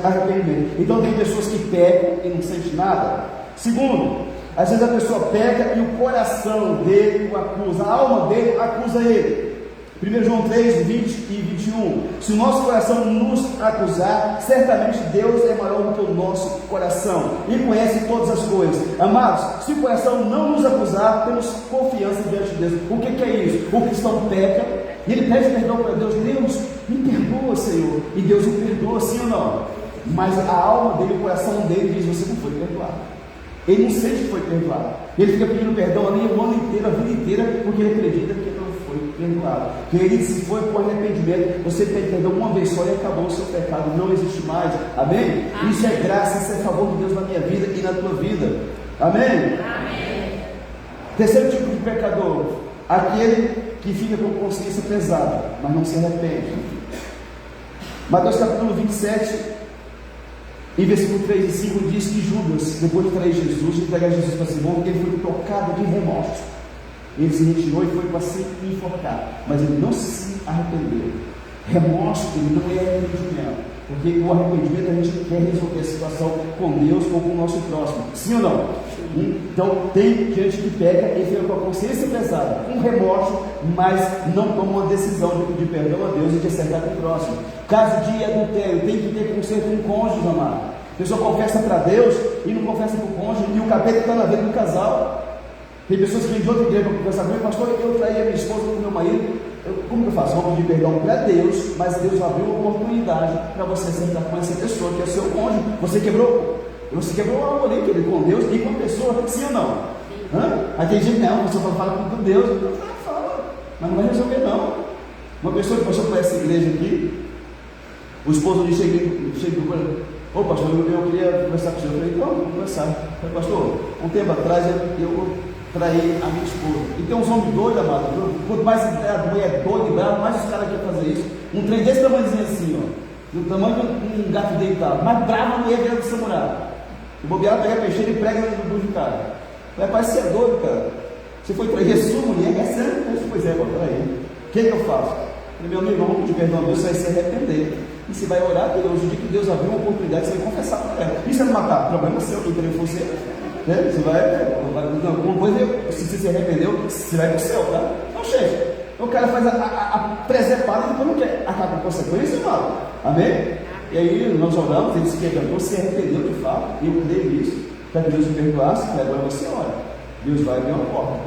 [SPEAKER 1] arrependimento. Então tem pessoas que pecam e não sentem nada. Segundo, às vezes a pessoa peca e o coração dele o acusa, a alma dele acusa ele. 1 João 3, 20 e 21. Se o nosso coração nos acusar, certamente Deus é maior do que o nosso coração e conhece todas as coisas. Amados, se o coração não nos acusar, temos confiança diante de Deus. O que é isso? O cristão peca e ele pede perdão para Deus. Deus, me perdoa, Senhor. E Deus o perdoa, sim ou não? Mas a alma dele, o coração dele diz, você não foi perdoado. Ele não sente que foi perdoado. Ele fica pedindo perdão ali o ano inteiro, a vida inteira, porque ele acredita que não foi perdoado. Querido, se foi por arrependimento, você pede perdão uma vez só e acabou o seu pecado, não existe mais. Amém? Amém. Isso é graça, isso é favor de Deus na minha vida e na tua vida. Amém? Amém. Terceiro tipo de pecador, aquele que fica com consciência pesada, mas não se arrepende. Mateus capítulo 27, em versículo 3 e 5 diz que Judas, depois de trair Jesus, de entregar Jesus para Simão, ele foi tocado de remorso. Ele se retirou e foi para se enforcar, mas ele não se arrependeu. Remorso, ele não é arrependimento. Porque o arrependimento, a gente quer resolver a situação com Deus ou com o nosso próximo. Sim ou não? Então, tem gente que pega e fica com a consciência pesada, com remorso, mas não toma uma decisão de pedir perdão a Deus e de acertar com o próximo. Caso de adultério, tem que ter conserto com o cônjuge, amado. A pessoa confessa para Deus e não confessa para o cônjuge, e o capeta está na vida do casal. Tem pessoas que vêm de outra igreja para conversar comigo, pastor, eu traí a minha esposa com o meu marido. Como que eu faço? Vou pedir perdão para Deus, mas Deus abriu uma oportunidade para você sentar com essa pessoa que é o seu cônjuge. Você quebrou algo ali, querido, com Deus e com a pessoa, sim ou não? Aí tem gente, não, a pessoa fala com Deus, fala, mas não vai resolver não. Uma pessoa que passou por essa igreja aqui, o esposo lhe chega para ele, ô pastor, eu queria conversar com o senhor. Eu falei, então, vamos conversar. Eu falei, pastor, um tempo atrás eu trair a minha esposa. E tem uns homens doidos, amado. Quanto mais a mulher é doida e brava, mais os caras querem fazer isso. Um trem desse tamanhozinho assim, ó. Do tamanho de um gato deitado. Mais brava a mulher vira do samurai. E bobear, pega a peixeira e prega no bucho do cara. Mas parece que você é doido, cara. Você foi trair a sua mulher, é sério? Pois é, peraí. O que eu faço? Eu falei, meu amigo, vamos pedir perdão a Deus, você vai se arrepender. E você vai orar a Deus. O dia que Deus abrir uma oportunidade, você vai confessar para ela. E você vai matar? O problema é seu, quem querer você. Você vai, uma coisa, se você se arrependeu, você vai para o céu, tá? Então, chefe, o cara faz a presepada e depois não quer acabar com a consequência, irmão. Amém? E aí nós oramos, ele se quebrou, se arrependeu de fato, e eu creio nisso, para que Deus me perdoasse, que agora você ora. Deus vai abrir uma porta.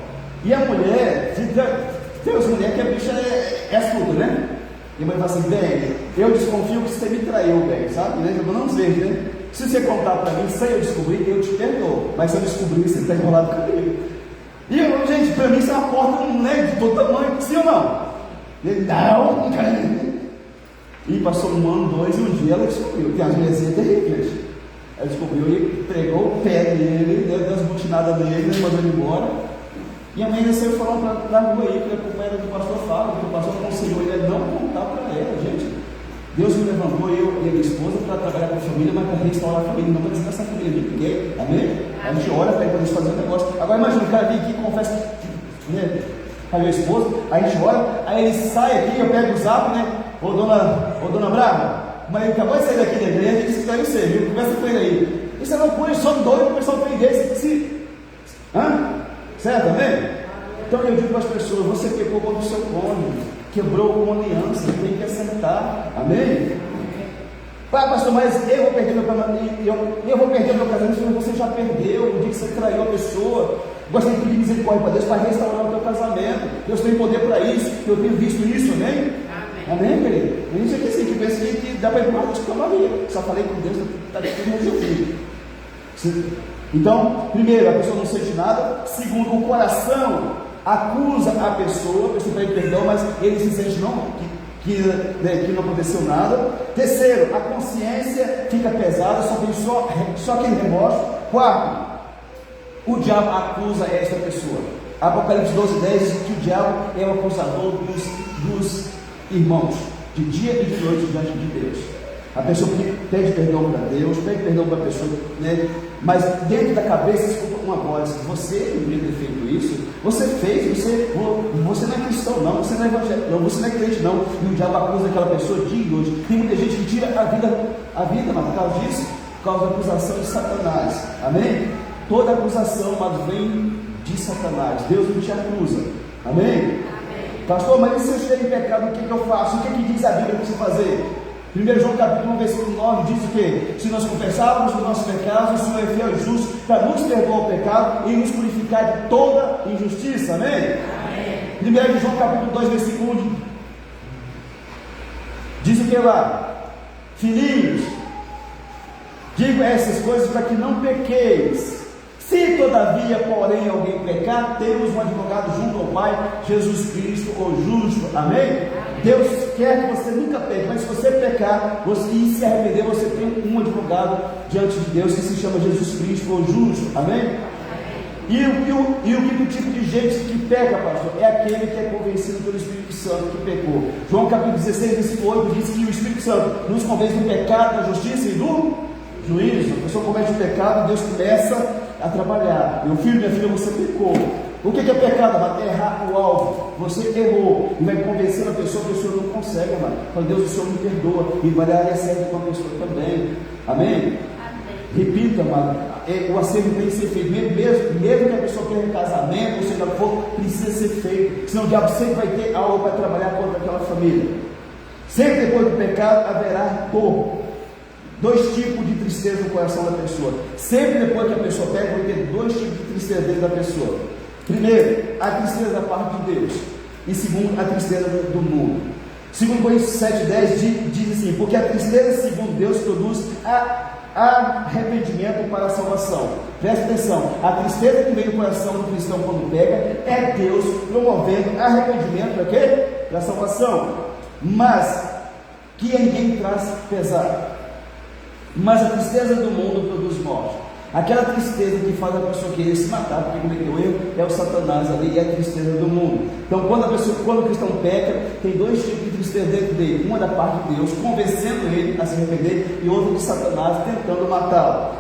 [SPEAKER 1] E a mulher, tem as mulheres que a bicha é astuta, né? E a mãe fala assim, bem, eu desconfio que você me traiu, bem, sabe? Eu não sei, né? Se você contar para mim, sem eu descobrir, eu te perdoo. Mas se eu descobrir, você está enrolado comigo. E eu, gente, para mim isso é uma porta, né, de todo tamanho, sim ou não? Ele, não, e passou 1 ano, 2, e um dia ela descobriu. Tem as mulherzinhas terríveis. Ela descobriu e pregou o pé dele, deu as butinadas nele, mandou ele embora. E a mãe saiu falando na rua aí, que a companheira do pastor fala, que o pastor aconselhou ele a não contar para ela, gente. Deus me levantou, eu e a minha esposa, para trabalhar com a família, mas para restaurar a família, não para desgastar a família de ninguém. Amém? A gente ora para Deus fazer um negócio. Agora imagina, o cara vem aqui e confessa, né, para a minha esposa, a gente ora, aí ele sai aqui, eu pego o zap, né? Ô dona Brava, mas ele acabou de sair daqui da igreja, ele disse que traiu você, viu? Conversa com ele aí. Isso é loucura, só doido para pensar um trem desse. Certo, amém? Então eu digo para as pessoas, você pecou contra o seu cônjuge, quebrou uma aliança, tem que acertar, amém? Pastor, mas eu vou perder meu casamento, eu vou perder meu casamento, mas você já perdeu, o dia que você traiu a pessoa. Gostaria de pedir misericórdia para Deus para restaurar o teu casamento. Deus tem poder para isso, eu tenho visto isso, amém? Amém, querido? A gente aqui assim, que pensa que dá para ir para a Maria. Só falei com Deus, está tudo resolvido. Então, primeiro, a pessoa não sente nada. Segundo, o coração acusa a pessoa pede perdão, mas ele se sente que não aconteceu nada. Terceiro, a consciência fica pesada, só tem só aquele remorso. Quarto, o diabo acusa esta pessoa. Apocalipse 12:10 diz que o diabo é o acusador dos irmãos, de dia e de noite diante de Deus. A pessoa que pede perdão para Deus, pede perdão para a pessoa, né? Mas dentro da cabeça escuta uma voz: você não devia ter feito isso, você fez, você não é cristão não, você não é evangélico não, você não é crente não. E o diabo acusa aquela pessoa dia e noite. Tem muita gente que tira a vida, mas por causa disso, por causa da acusação de Satanás. Amém? Toda acusação, mas vem de Satanás. Deus não te acusa. Amém? Pastor, mas e se eu estiver em pecado, o que eu faço? O que diz a Bíblia para você fazer? 1 João capítulo 1, versículo 9 diz o quê? Se nós confessarmos os nossos pecados, o Senhor é fiel e justo para nos perdoar o pecado e nos purificar de toda injustiça. Amém? Amém. 1 João capítulo 2, versículo 1 diz o que lá? Filhinhos, digo essas coisas para que não pequeis. Se todavia, porém, alguém pecar, temos um advogado junto ao Pai, Jesus Cristo, o justo. Amém? Deus quer que você nunca peque, mas se você pecar e se arrepender, você tem um advogado diante de Deus que se chama Jesus Cristo, o justo. Amém? E o tipo de gente que peca, pastor, é aquele que é convencido pelo Espírito Santo que pecou. João capítulo 16, versículo 8 diz que o Espírito Santo nos convence do pecado, da justiça e do juízo. A pessoa comete o pecado, Deus começa a trabalhar. Meu filho, minha filha, você pecou. O que é pecado, amado? Errar o alvo. Você errou e vai convencer a pessoa não consegue, amado. Fala, Deus, o Senhor me perdoa. E vai dar certo com a pessoa também. Amém? Repita, amado, o acerto tem que ser feito, mesmo que a pessoa queira casamento, ou seja, for, precisa ser feito, senão o diabo sempre vai ter algo para trabalhar contra aquela família. Sempre depois do pecado haverá dor, 2 tipos de tristeza no coração da pessoa. Sempre depois que a pessoa peca, vai ter 2 tipos de tristeza dentro da pessoa. Primeiro, a tristeza da parte de Deus, e segundo, a tristeza do mundo. Segundo Coríntios 7,10 diz assim: porque a tristeza segundo Deus produz arrependimento para a salvação. Presta atenção, a tristeza que vem no coração do cristão quando pega é Deus promovendo arrependimento para quê? Para a salvação. Mas que ninguém traz pesar. Mas a tristeza do mundo produz morte. Aquela tristeza que faz a pessoa querer se matar porque cometeu erro é o Satanás ali, e a tristeza do mundo. Então quando o cristão peca, tem 2 tipos de tristeza dentro dele: uma da parte de Deus, convencendo ele a se arrepender, e outra de Satanás, tentando matá-lo.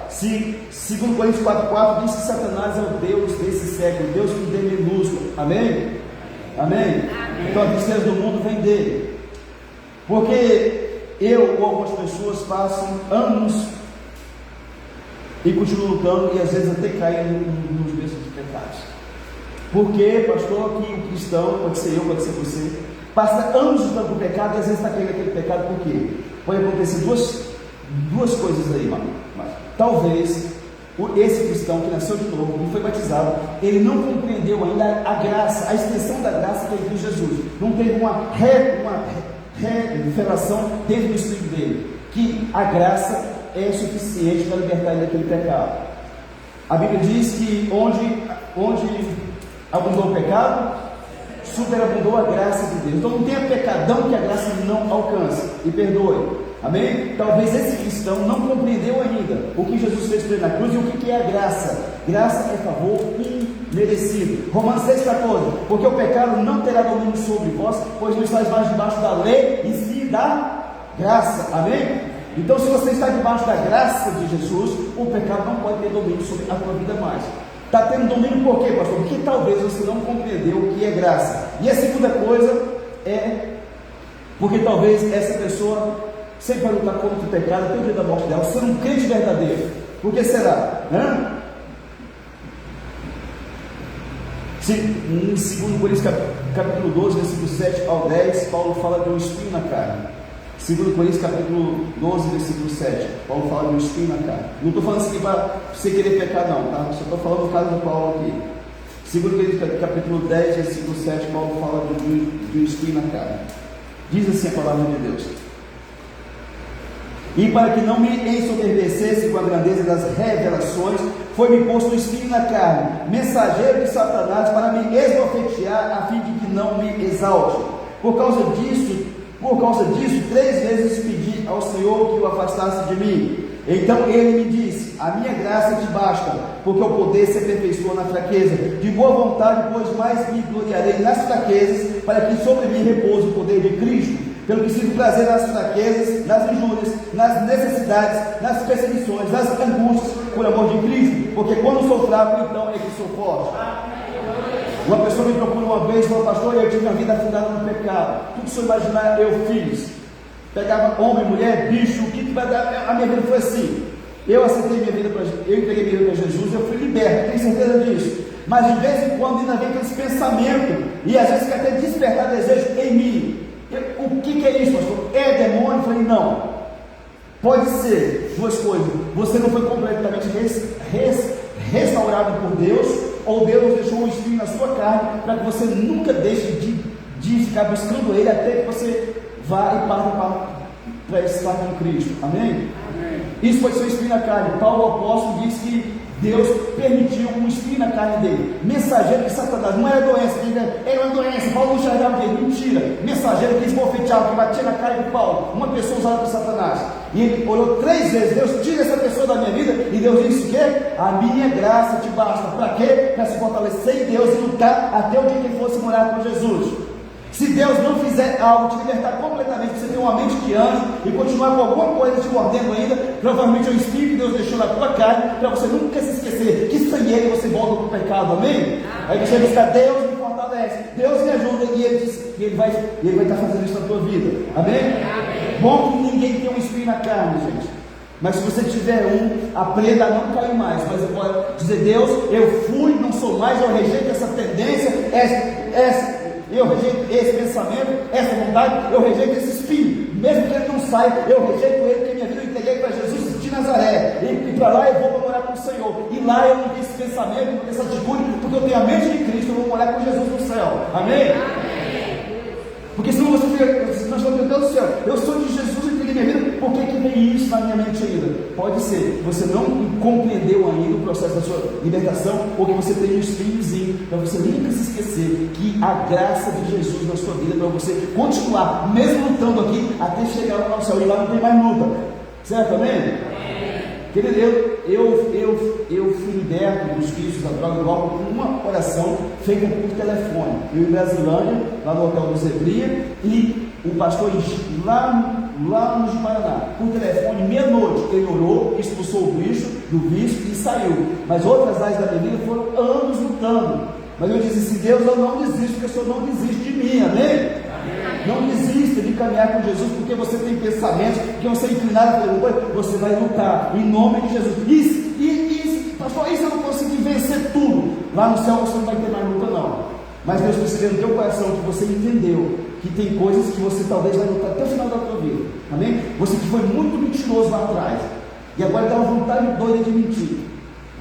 [SPEAKER 1] Segundo Coríntios 4,4 diz que Satanás é o Deus desse século, Deus com D minúsculo. Amém? Amém? Então a tristeza do mundo vem dele, porque eu ou algumas pessoas passam anos e continuam lutando, e às vezes até caem nos mesmos pecados. Porque, pastor, que o cristão, pode ser eu, pode ser você, passa anos lutando com o pecado e às vezes está caindo naquele pecado. Por quê? Pode acontecer duas coisas aí, mano. Talvez esse cristão que nasceu de novo, que foi batizado, ele não compreendeu ainda a graça, a extensão da graça que é em Cristo Jesus. Não teve uma revelação dentro do espírito dele, que a graça é suficiente para libertar ele daquele pecado. A Bíblia diz que onde abundou o pecado, superabundou a graça de Deus. Então não tenha pecadão que a graça não alcance e perdoe. Amém? Talvez esse cristão não compreendeu ainda o que Jesus fez por ele na cruz e o que é a graça. Graça é favor imerecido. Romanos 6,14: porque o pecado não terá domínio sobre vós, pois não estáis mais debaixo da lei, e sim da graça. Amém? Então, se você está debaixo da graça de Jesus, o pecado não pode ter domínio sobre a tua vida mais. Está tendo domínio por quê, pastor? Porque talvez você não compreendeu o que é graça. E a segunda coisa é porque talvez essa pessoa sempre vai lutar contra o pecado até o dia da morte dela, sendo um crente verdadeiro. Por que será? Em 2 Coríntios capítulo 12, versículo 7 ao 10, Paulo fala de um espinho na carne. 2 Coríntios capítulo 12, versículo 7, Paulo fala de um espinho na carne. Não estou falando isso aqui para você querer pecar não, tá? Só estou falando do caso do Paulo aqui. 2 Coríntios capítulo 10, versículo 7, Paulo fala de um espinho na carne. Diz assim a palavra de Deus: e para que não me ensoberbecesse com a grandeza das revelações, foi-me posto um espinho na carne, mensageiro de Satanás, para me esbofetear, a fim de que não me exalte. Por causa disso, 3 vezes pedi ao Senhor que o afastasse de mim. Então ele me disse: a minha graça te basta, porque o poder se aperfeiçoa na fraqueza. De boa vontade, pois mais me gloriarei nas fraquezas, para que sobre mim repouse o poder de Cristo. Pelo que sinto prazer nas fraquezas, nas injúrias, nas necessidades, nas perseguições, nas angústias, por amor de Cristo, porque quando sou fraco, então é que sou forte. Uma pessoa me procura uma vez e falou: pastor, eu tive uma vida fundada no pecado. Tudo que o senhor imaginar eu fiz. Pegava homem, mulher, bicho, o que vai dar? A minha vida foi assim. Eu aceitei minha vida eu entreguei minha vida para Jesus, eu fui liberto, tenho certeza disso. Mas de vez em quando ainda vem aqueles pensamentos, e às vezes quer até despertar desejo em mim. O que é isso, pastor? É demônio? Eu falei: não. Pode ser 2 coisas: você não foi completamente restaurado por Deus, ou Deus deixou um espinho na sua carne, para que você nunca deixe de ficar buscando Ele, até que você vá e parte para estar com Cristo. Amém? Amém? Isso foi seu espinho na carne. Paulo, o apóstolo, diz que Deus permitiu um espinho na carne dele. Mensageiro de Satanás. Não era doença, era uma doença. Paulo não enxergava dele. Mentira. Mensageiro que esbofeteava, que batia na carne de Paulo. Uma pessoa usada por Satanás. E ele orou 3 vezes: Deus, tira essa pessoa da minha vida. E Deus disse o quê? A minha graça te basta. Para quê? Para se fortalecer em Deus e lutar até o dia que ele fosse morar com Jesus. Se Deus não fizer algo, te libertar completamente, você ter uma mente de anjo e continuar com alguma coisa te mordendo ainda, provavelmente é o espírito que Deus deixou na tua carne, para você nunca se esquecer que sem ele você volta para o pecado, amém? Aí você diz, Deus me fortalece, Deus me ajuda, e ele vai estar fazendo isso na tua vida, amém? Bom que ninguém tem um espinho na carne, gente. Mas se você tiver aprenda a não cair mais. Mas eu posso dizer, Deus, eu fui, não sou mais, eu rejeito essa tendência, eu rejeito esse pensamento, essa vontade, eu rejeito esse espinho. Mesmo que ele não saia, eu rejeito ele, porque minha vida eu entreguei para Jesus de Nazaré. E para lá eu vou para morar com o Senhor. E lá eu não tenho esse pensamento, não tenho essa atitude, porque eu tenho a mente de Cristo, eu vou morar com Jesus no céu. Amém? Porque senão você fica, nós vamos, meu Deus do céu, eu sou de Jesus, eu entreguei minha vida, por que vem isso na minha mente ainda? Pode ser, você não compreendeu ainda o processo da sua libertação, ou que você tem um espíritozinho, para você nunca se esquecer que a graça de Jesus na sua vida, para você continuar, mesmo lutando aqui, até chegar lá no céu, e lá não tem mais luta, certo, amém? Querido, eu fui liberto dos vícios da droga logo com uma oração feita por telefone. Eu em Brasilândia, lá no Hotel do Zebria, e o pastor lá no Paraná, por telefone, meia-noite, ele orou, expulsou o bicho do vício e saiu. Mas outras áreas da minha vida foram anos lutando. Mas eu disse assim, Deus, eu não desisto, porque o Senhor não desiste de mim, amém? Não desista de caminhar com Jesus, porque você tem pensamentos, que você é inclinado a fazer coisa, você vai lutar, em nome de Jesus. Pastor, isso eu não consegui vencer tudo. Lá no céu você não vai ter mais luta, não. Mas Deus precisa ver no teu coração que você entendeu que tem coisas que você talvez vai lutar até o final da tua vida. Amém? Você que foi muito mentiroso lá atrás, e agora dá uma vontade doida de mentir.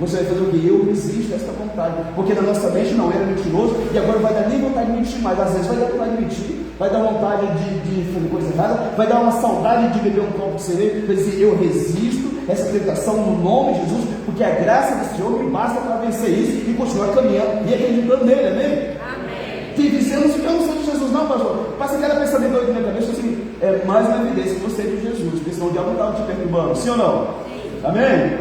[SPEAKER 1] Você vai fazer o quê? Eu resisto a essa vontade, porque na nossa mente não era mentiroso, e agora vai dar nem vontade de mentir mais. Às vezes vai dar vontade de mentir, vai dar vontade de fazer coisa errada, vai dar uma saudade de beber um copo de cerveja, vai dizer, eu resisto a essa tentação no nome de Jesus, porque a graça do Senhor me basta para vencer isso e continuar caminhando e acreditando nele, amém? Tem dizendo assim, eu não sou de Jesus, não, pastor. Passa aquela pensamento doido na minha cabeça, assim, é mais uma evidência que você é de Jesus, porque senão o diabo não estava te perturbando, sim ou não? Sim. Amém?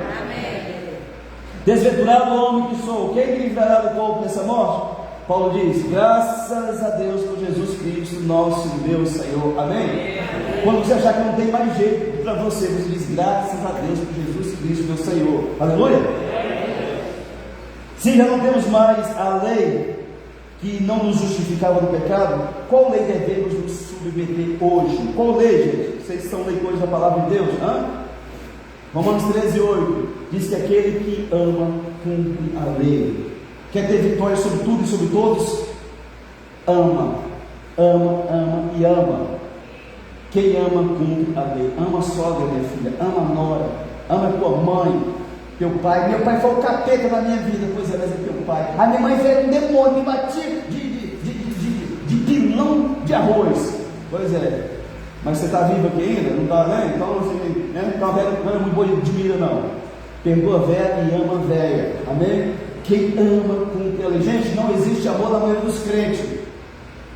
[SPEAKER 1] Desventurado homem que sou, quem me livrará do corpo dessa morte? Paulo diz, graças a Deus por Jesus Cristo, nosso Deus Senhor, amém? Quando você achar que não tem mais jeito para você, você diz, graças a Deus por Jesus Cristo, meu Senhor, aleluia? Se já não temos mais a lei que não nos justificava do pecado, qual lei devemos nos submeter hoje? Qual lei, gente? Vocês são leitores da palavra de Deus, Romanos 13:8 diz que aquele que ama, cumpre a lei. Quer ter vitória sobre tudo e sobre todos? Ama e ama. Quem ama, cumpre a lei. Ama a sogra, minha filha, ama a nora, ama a tua mãe, teu pai. Meu pai foi o capeta da minha vida, pois é, mas é teu pai. A minha mãe veio um demônio, me batia de pilão de arroz, pois é. Mas você está vivo aqui ainda? Não está, né? Então, assim, né? Então a velha não é muito boa de mira, não. Perdoa a velha e ama a velha. Amém? Quem ama cumpre a lei. Gente, não existe amor na maioria dos crentes.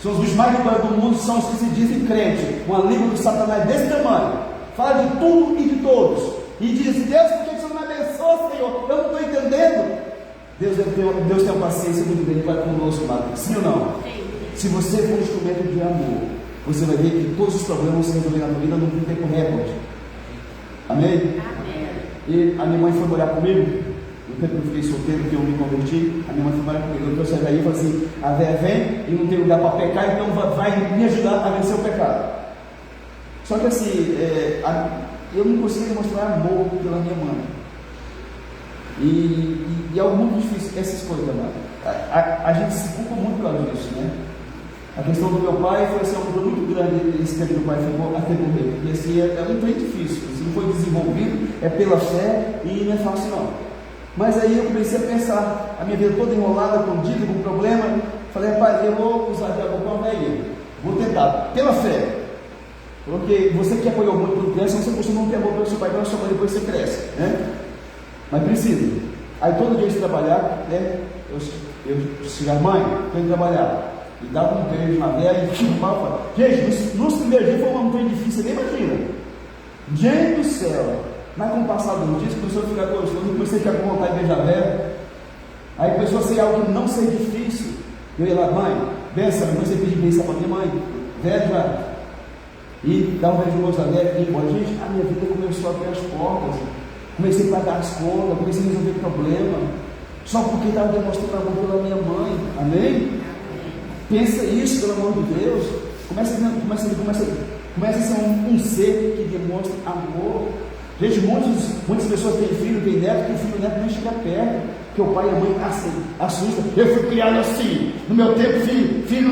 [SPEAKER 1] São os bichos mais liberados do mundo, são os que se dizem crente. Uma língua do Satanás desse tamanho. Fala de tudo e de todos. E diz assim, Deus, por que você não me abençoa, Senhor? Eu não estou entendendo. Deus tem uma paciência muito grande para conosco, amado. Sim ou não? Sim. Se você for um instrumento de amor, você vai ver que todos os problemas se resolverem na vida num tempo recorde. Amém? Amém? E a minha mãe foi morar comigo, no tempo que eu fiquei solteiro, que eu me converti, a minha mãe foi morar comigo. Eu trouxe daí e falei assim, a véia vem e não tem lugar para pecar, então vai me ajudar a vencer o pecado. Só que assim, eu não consegui demonstrar amor pela minha mãe. E é algo muito difícil, essas coisas, amado. A gente se culpa muito por causa disso, né? A questão do meu pai foi assim, uma coisa muito grande, esse tempo que o pai ficou até morrer. E assim, é um trem difícil, se não foi desenvolvido, é pela fé e não é fácil não. Mas aí eu comecei a pensar, a minha vida toda enrolada, com dívida, com problema. Falei, rapaz, eu vou usar de água com a velha, vou tentar, pela fé. Porque você que apoiou muito quando criança, você costuma não ter amor pelo seu pai, pela sua mãe, depois você cresce, né? Mas precisa. Aí todo dia eu ia trabalhar, né? Eu chegar, mãe, estou indo trabalhar. E dava um beijo na velha e tinha um papo. Gente, nos primeiros dias foi um trem difícil, você nem imagina. Gente do céu. Mas com o passar dos dias começou a ficar gostoso, eu comecei a ficar com vontade de beijar a velha. Aí começou a ser algo que não ser difícil. Eu ia lá, mãe, benção, eu comecei a pedir bênção para minha mãe, velho já. E dá um beijo no rosto da velha e embora. Gente, a minha vida começou a abrir as portas. Comecei a pagar as contas, comecei a resolver problema. Só porque estava demonstrando amor pela minha mãe. Amém? Pensa isso, pelo amor de Deus. Começa a ser um ser que demonstra amor. Gente, muitas pessoas têm filho, têm neto, que o filho e o neto nem chega perto, porque o pai e a mãe assustam. Eu fui criado assim, no meu tempo, filho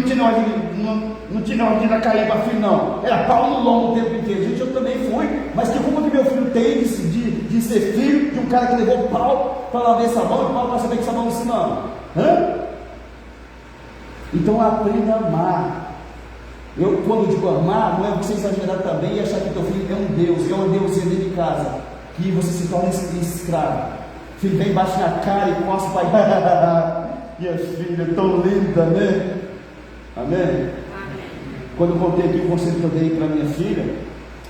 [SPEAKER 1] não tinha ordem de cair para filho, não. Era pau no lombo o tempo inteiro. Gente, eu também fui, mas que como que meu filho tem de ser filho de um cara que levou pau para lavar sabão e pau para saber que sabão ensinando? Então aprenda a amar. Quando eu digo amar, não é você exagerar também e achar que teu filho é um Deus, é uma deusinha dentro de casa, que você se torna escravo. Filho vem, bate na cara e coça o pai. Minha filha é tão linda, né? Amém? Amém? Quando eu contei aqui o conselho que eu dei para minha filha,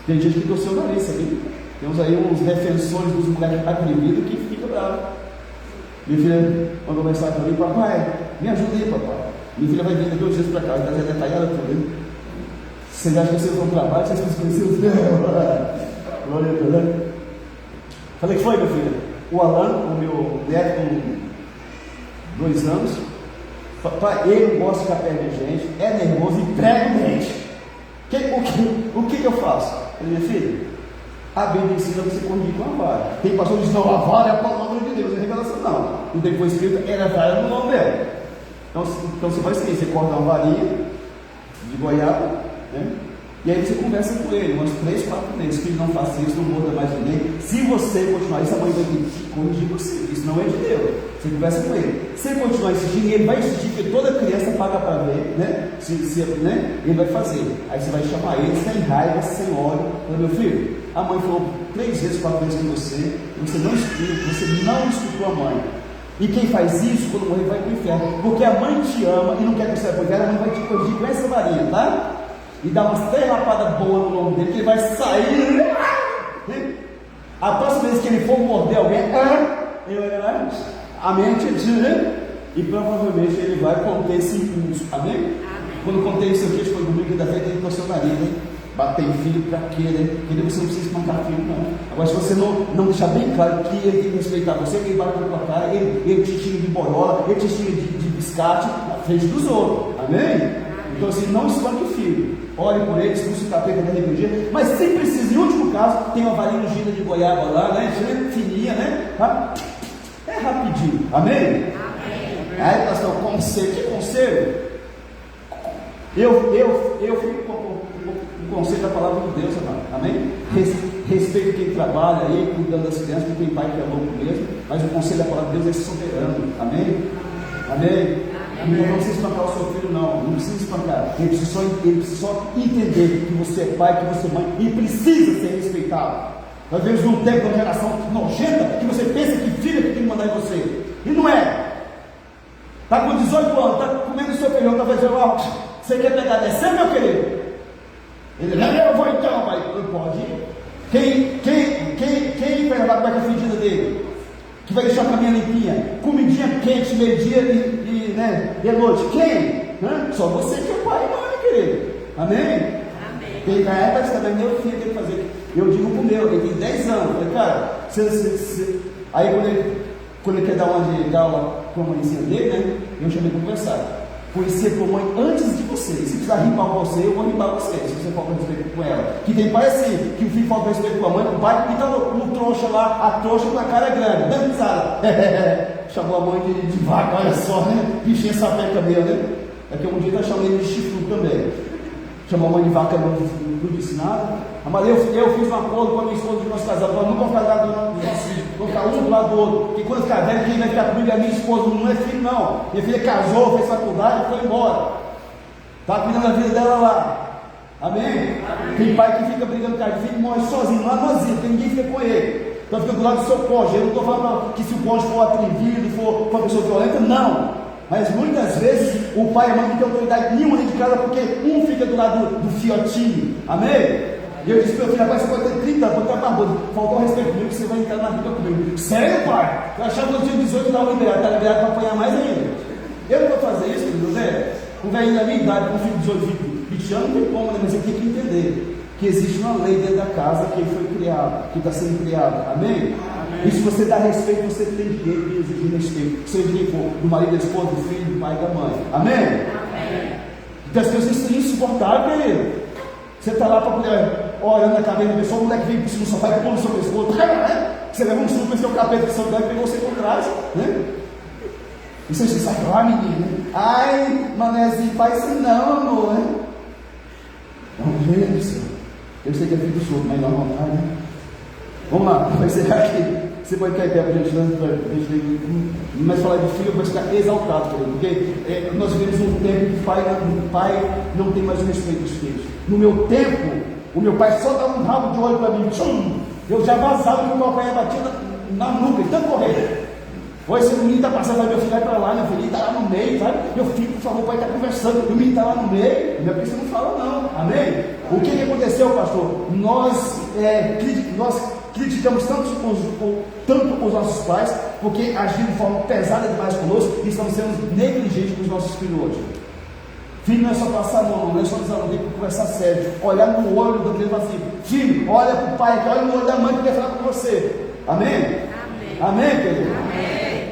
[SPEAKER 1] tem gente que torceu o nariz, sabe? Temos aí uns defensores dos moleques agredidos que ficam bravos. Minha filha mandou mensagem para mim: papai, me ajuda aí, papai. Minha filha vai vir 2 dias para cá, vai trazer detalhada tudo. Vocês acham que vocês vão trabalhar? Vocês não conheciam? Glória a Deus, né? Falei que foi, minha filha. O Alan, o meu neto com 2 anos, papai, ele não gosta de ficar perto de gente, é nervoso e prega o dente. O que eu faço? Falei: minha filha, a Bíblia ensina você corrigir com a vara. Tem pastor que diz: não, a vara é a palavra de Deus, é a revelação. Não, não tem coisa escrita, era a vara no nome dela. Então você faz o seguinte: você corta uma varinha de goiaba, né? E aí você conversa com ele umas 3, 4 meses, que ele não faça isso, não muda mais ninguém. Se você continuar isso, a mãe vai ter que corrigir você. Isso não é de Deus. Você conversa com ele. Se ele continuar insistindo, ele vai insistir, porque toda criança paga para ver, né? Né? Ele vai fazer. Aí você vai chamar ele sem raiva, sem ódio. Fala: meu filho, a mãe falou 3 vezes, 4 vezes com você, você não escutou a mãe. E quem faz isso, quando morrer, vai para o inferno. Porque a mãe te ama e não quer que você vá para o inferno, a mãe vai te corrigir com essa varinha, tá? E dá umas 3 lapadas boas no nome dele, que ele vai sair. A próxima vez que ele for morder alguém, a mente diz, e provavelmente ele vai conter esse impulso. Amém? Amém. Quando contei isso aqui, foi domingo da feita, ele torceu o nariz, né? Bater em filho para quê, né? Porque você não precisa espancar filho, não. Agora, se você não deixar bem claro que ele tem que respeitar você, que ele bate na tua cara, ele te xinga de boiola, ele te xinga de biscate na frente dos outros. Amém? Então, assim, não espanque o filho. Ore por ele, expulse o capeta da rebeldia. Mas se precisa, em último caso, tem uma varinha ungida de goiaba lá, né? Fininha, né? É rapidinho. Amém? Amém. Aí, pastor, conselho. Que conselho? Eu fico com o conselho da palavra de Deus, amado. Amém? Respeito quem trabalha aí, cuidando das crianças, porque tem pai que é louco mesmo. Mas o conselho da palavra de Deus é soberano. Amém? Amém? Não precisa espancar o seu filho, não precisa espancar. Ele precisa só entender que você é pai, que você é mãe, e precisa ser respeitado. Nós vemos um tempo, uma geração nojenta, que você pensa que filho que tem que mandar em você, e não é. Está com 18 anos, está comendo o seu feijão, está fazendo: ó, você quer pegar descer, meu querido? Ele: não, eu vou então, pai. Ele pode ir. Quem vai levar a cueca fedida dele? Que vai deixar a caminha limpinha, comidinha quente, meio-dia e à noite? Quem? Só você que é pai e mãe, querido. Amém? Amém. Quem ganhar está também, meu filho tem que fazer. Eu digo pro meu, ele tem 10 anos. Falei: cara, aí quando ele quer dar uma de aula com a mãezinha dele, né? Eu chamei para conversar. Conhecer tua mãe antes de você. Se precisar rimar você, eu vou rimar você. Se você falta respeito com ela. Que tem pai assim, que o filho falta respeito com a mãe, com o pai, então o trouxa lá, a trouxa com a cara grande, dando risada. Chamou a mãe de vaca, olha só, né? Bichinha sapeca mesmo, né? Daqui a um dia tá chamando ele de chifrudo também. Chamou a mãe de vaca, não disse nada. Mas eu fiz um acordo com a minha esposa de nós casar. Nós não vamos ficar do lado dos nossos filhos, vamos ficar um do lado do outro. Porque quando ficar velho, quem vai ficar comigo é a minha esposa, não é filho, não. Minha filha casou, fez faculdade e foi embora. Está cuidando da vida dela lá. Amém? Amém? Tem pai que fica brigando com o filho, morre sozinho, lá no asilo, porque ninguém fica com ele. Então fica do lado do seu cônjuge. Eu não estou falando que se o cônjuge for atrevido, for uma pessoa violenta, não. Mas muitas vezes o pai e a mãe não tem autoridade nenhuma dentro de casa, porque um fica do lado do fiotinho. Amém? E eu disse para meu filho: rapaz, você pode ter 30 anos, pode estar barbudo. Faltou o respeito comigo, que você vai entrar na vida comigo. Sério, pai? Eu achava que eu tinha 18 e estava liberado. Está liberado para apanhar mais ainda. Eu não vou fazer isso, querido, né? Um velhinho da minha idade, com um filho de 18, 20 anos, não tem como, né? Mas ele tem que entender que existe uma lei dentro da casa que ele foi criado, que está sendo criado. Amém? Amém. E se você dá respeito, você tem direito de exigir respeito, seja quem for, do marido, da esposa, do filho, do pai e da mãe. Amém? Amém. Então as pessoas são insuportáveis, querido. Você está lá para mulher orando na cabeça da pessoa, o moleque vem por cima do sofá e pula no seu pescoço. Você leva um susto, mas o capeta que São Deus pegou você por trás, né? E você sai lá, menino. Ai, manézinho, faz isso não, amor, né? Não, gente, eu sei que é filho do surdo, mas não à vontade, né? Vamos lá, vai ser aqui. Você pode cair perto para a gente, mas falar de filho, vai ficar exaltado, porque nós vivemos um tempo que o pai não tem mais o respeito dos filhos. No meu tempo, o meu pai só dava um rabo de olho para mim, eu já vazava que o meu pai batia na nuca, então correr. Hoje esse menino está passando, meu filho vai para lá, meu filho está lá no meio, sabe? Meu filho, por favor, o pai está conversando, o menino está lá no meio, minha pessoa não fala não, amém? O que aconteceu, pastor? Nós criticamos tanto os nossos pais, porque agiram de forma pesada demais conosco, e estamos sendo negligentes com os nossos filhos hoje. Filho não é só passar a mão, não é só dizer, tem que conversar sério, olhar no olho do filho assim, filho, olha para o pai, olha no olho da mãe que quer falar com você. Amém? Amém, amém, querido? Amém.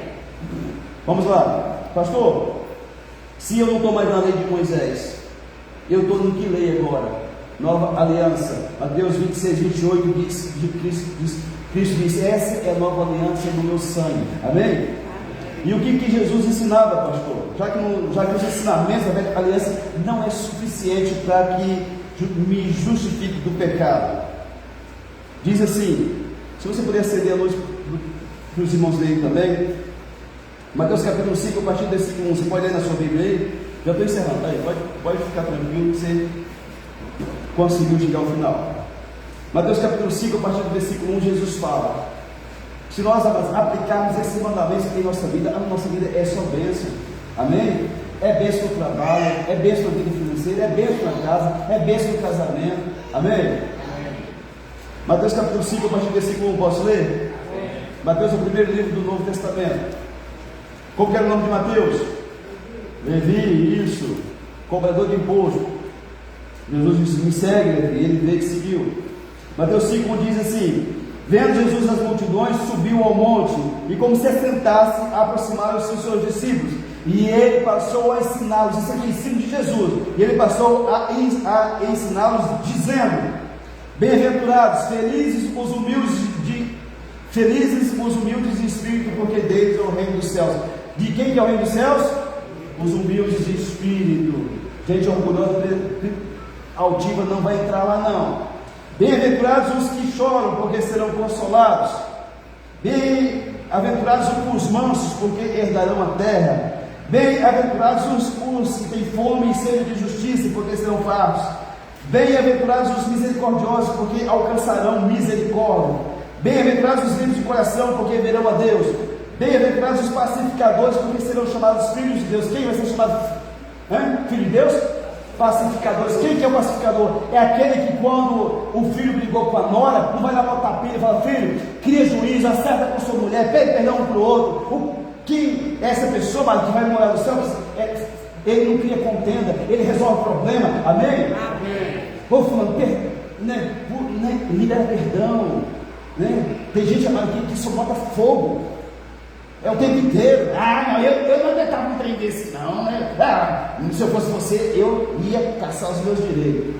[SPEAKER 1] Vamos lá, pastor. Se eu não estou mais na lei de Moisés, eu estou no que lei agora? Nova aliança. Mateus 26, 28 diz, Cristo diz, essa é a nova aliança do meu sangue. Amém? E o que Jesus ensinava, pastor? Já que os ensinamentos da velha aliança não é suficiente para que me justifique do pecado. Diz assim, se você puder acender a luz para os irmãos lerem também, Mateus capítulo 5, a partir do versículo 1, você pode ler na sua Bíblia aí? Já estou encerrando, aí, pode ficar tranquilo que você conseguiu chegar ao final. Mateus capítulo 5, a partir do versículo 1, Jesus fala: se nós aplicarmos esse mandamento em nossa vida, a nossa vida é só bênção. Amém? É bênção no trabalho, é bênção na vida financeira, é bênção na casa, é bênção no casamento. Amém? Amém. Mateus capítulo 5, a partir do versículo 1, posso ler? Amém. Mateus é o primeiro livro do Novo Testamento. Como que era o nome de Mateus? Levi, isso, cobrador de imposto. Jesus disse, me segue, Levi, ele veio e seguiu. Mateus 5 diz assim: vendo Jesus as multidões, subiu ao monte, e como se assentasse, aproximaram-se os seus discípulos, e ele passou a ensiná-los. Isso aqui é ensino de Jesus. E ele passou a ensiná-los, dizendo: bem-aventurados, felizes os humildes de espírito, porque deles é o reino dos céus. De quem que é o reino dos céus? Os humildes de espírito. Gente orgulhosa, altiva não vai entrar lá não. Bem-aventurados os que choram, porque serão consolados. Bem-aventurados os mansos, porque herdarão a terra. Bem-aventurados os que têm fome e sede de justiça, porque serão fartos. Bem-aventurados os misericordiosos, porque alcançarão misericórdia. Bem-aventurados os limpos de coração, porque verão a Deus. Bem-aventurados os pacificadores, porque serão chamados filhos de Deus. Quem vai ser chamado filho de Deus? Pacificadores. Quem que é o pacificador? É aquele que, quando o filho brigou com a nora, não vai lá botar pilha e fala: filho, cria juízo, acerta com sua mulher, pede perdão um para o outro. Que essa pessoa, que vai morar no céu, ele não cria contenda, ele resolve o problema. Amém? Amém. Ô fulano, libera perdão. Tem gente chamada aqui que só bota fogo. É o tempo inteiro. Não, eu não aguentava um trem desse não, né? Se eu fosse você, eu ia caçar os meus direitos.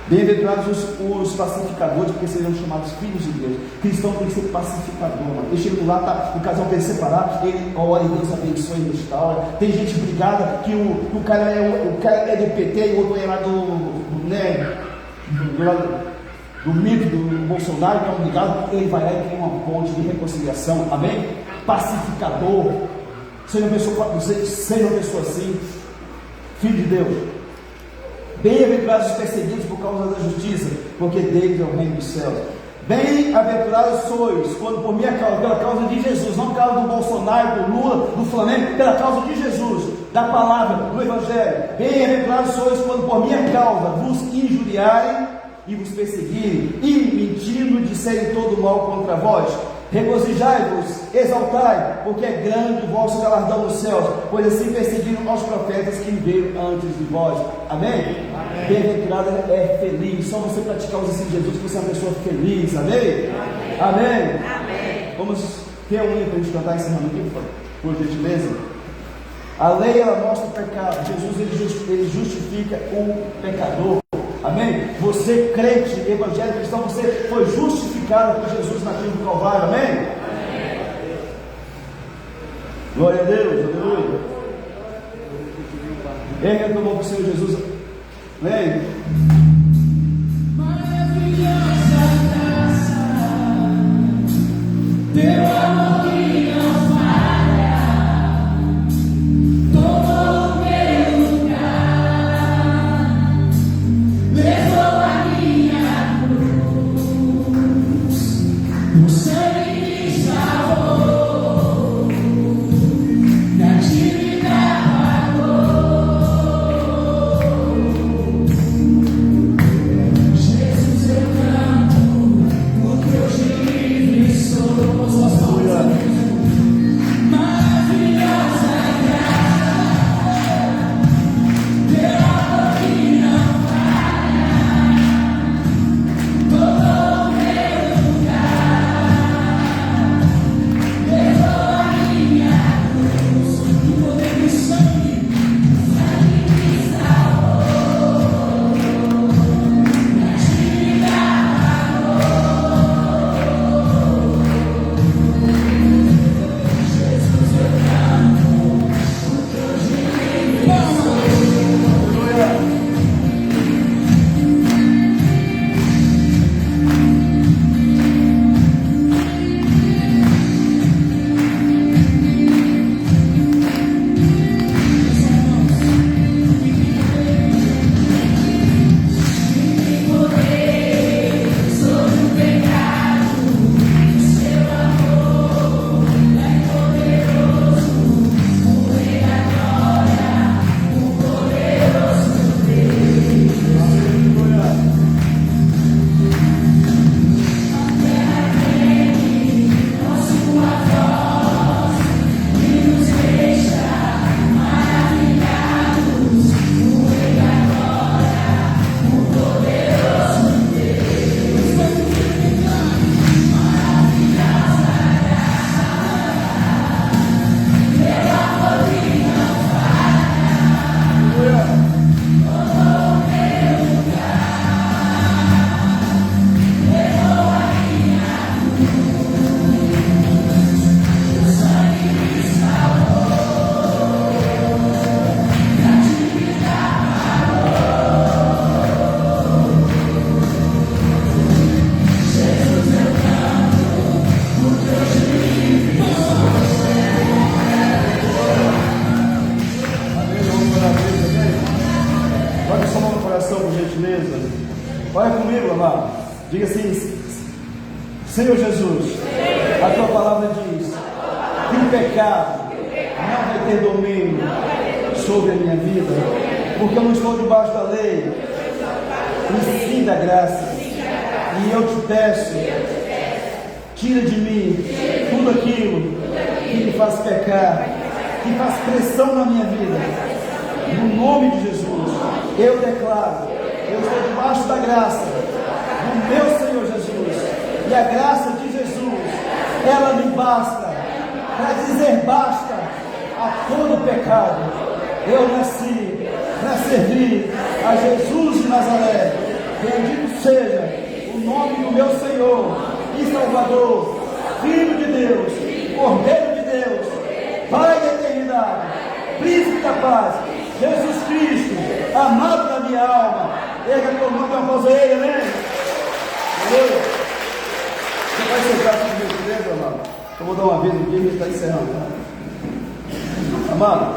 [SPEAKER 1] Bem-aventurados os pacificadores, porque serão chamados filhos de Deus. Cristão tem que ser pacificador, mano. Eu chego lá, o casal tem que separar, ele ora e Deus abençoe e restaura. Tem gente brigada que o cara é do PT e o outro é lá do mito do Bolsonaro, que é um ligado, ele vai lá e cria uma ponte de reconciliação. Amém? Pacificador. Seja uma pessoa assim, filho de Deus. Bem-aventurados os perseguidos por causa da justiça, porque deles é o reino dos céus. Bem-aventurados sois, quando por minha causa, pela causa de Jesus, não por causa do Bolsonaro, do Lula, do Flamengo, pela causa de Jesus, da palavra, do Evangelho. Bem-aventurados sois, quando por minha causa vos injuriarem e vos perseguirem, e mentindo disserem todo mal contra vós. Regozijai-vos, exaltai, porque é grande o vosso galardão nos céus, pois assim perseguiram aos profetas que veio antes de vós. Amém? Bem-aventurado é feliz. Só você praticar os ensinos de Jesus, que você é uma pessoa feliz. Amém? Amém? Amém. Vamos ter um hino para a gente cantar encerrando aqui, por gentileza. A lei, ela mostra o pecado. Jesus, ele justifica o pecador. Amém? Você, crente, evangélico cristão, você foi justificado por Jesus na cruz do Calvário. Amém? Amém. Glória a Deus, aleluia. Erga a tua mão para o Senhor Jesus. Amém? Maravilhosa graça, teu amor que não falha, tomou o meu lugar, levou a minha cruz, o sangue me salvou, na dívida Olha comigo, amado. Diga assim: Senhor Jesus, a tua palavra diz que o pecado não vai ter domínio sobre a minha vida, porque eu não estou debaixo da lei, e sim da graça. E eu te peço, tira de mim tudo aquilo que me faz pecar, que faz pressão na minha vida. No nome de Jesus, eu declaro: eu estou debaixo da graça do meu Senhor Jesus, e a graça de Jesus, ela me basta para dizer basta a todo pecado. Eu nasci para servir a Jesus de Nazaré. Bendito seja o nome do meu Senhor e Salvador, Filho de Deus, Cordeiro de Deus, Pai da eternidade, Príncipe da paz, Jesus Cristo, amado da minha alma. Erga a tua mão e uma a ele, amém? Aleluia. Você vai sentar comigo, beleza, amado? Eu vou dar uma vez aqui e a gente está encerrando. Amado?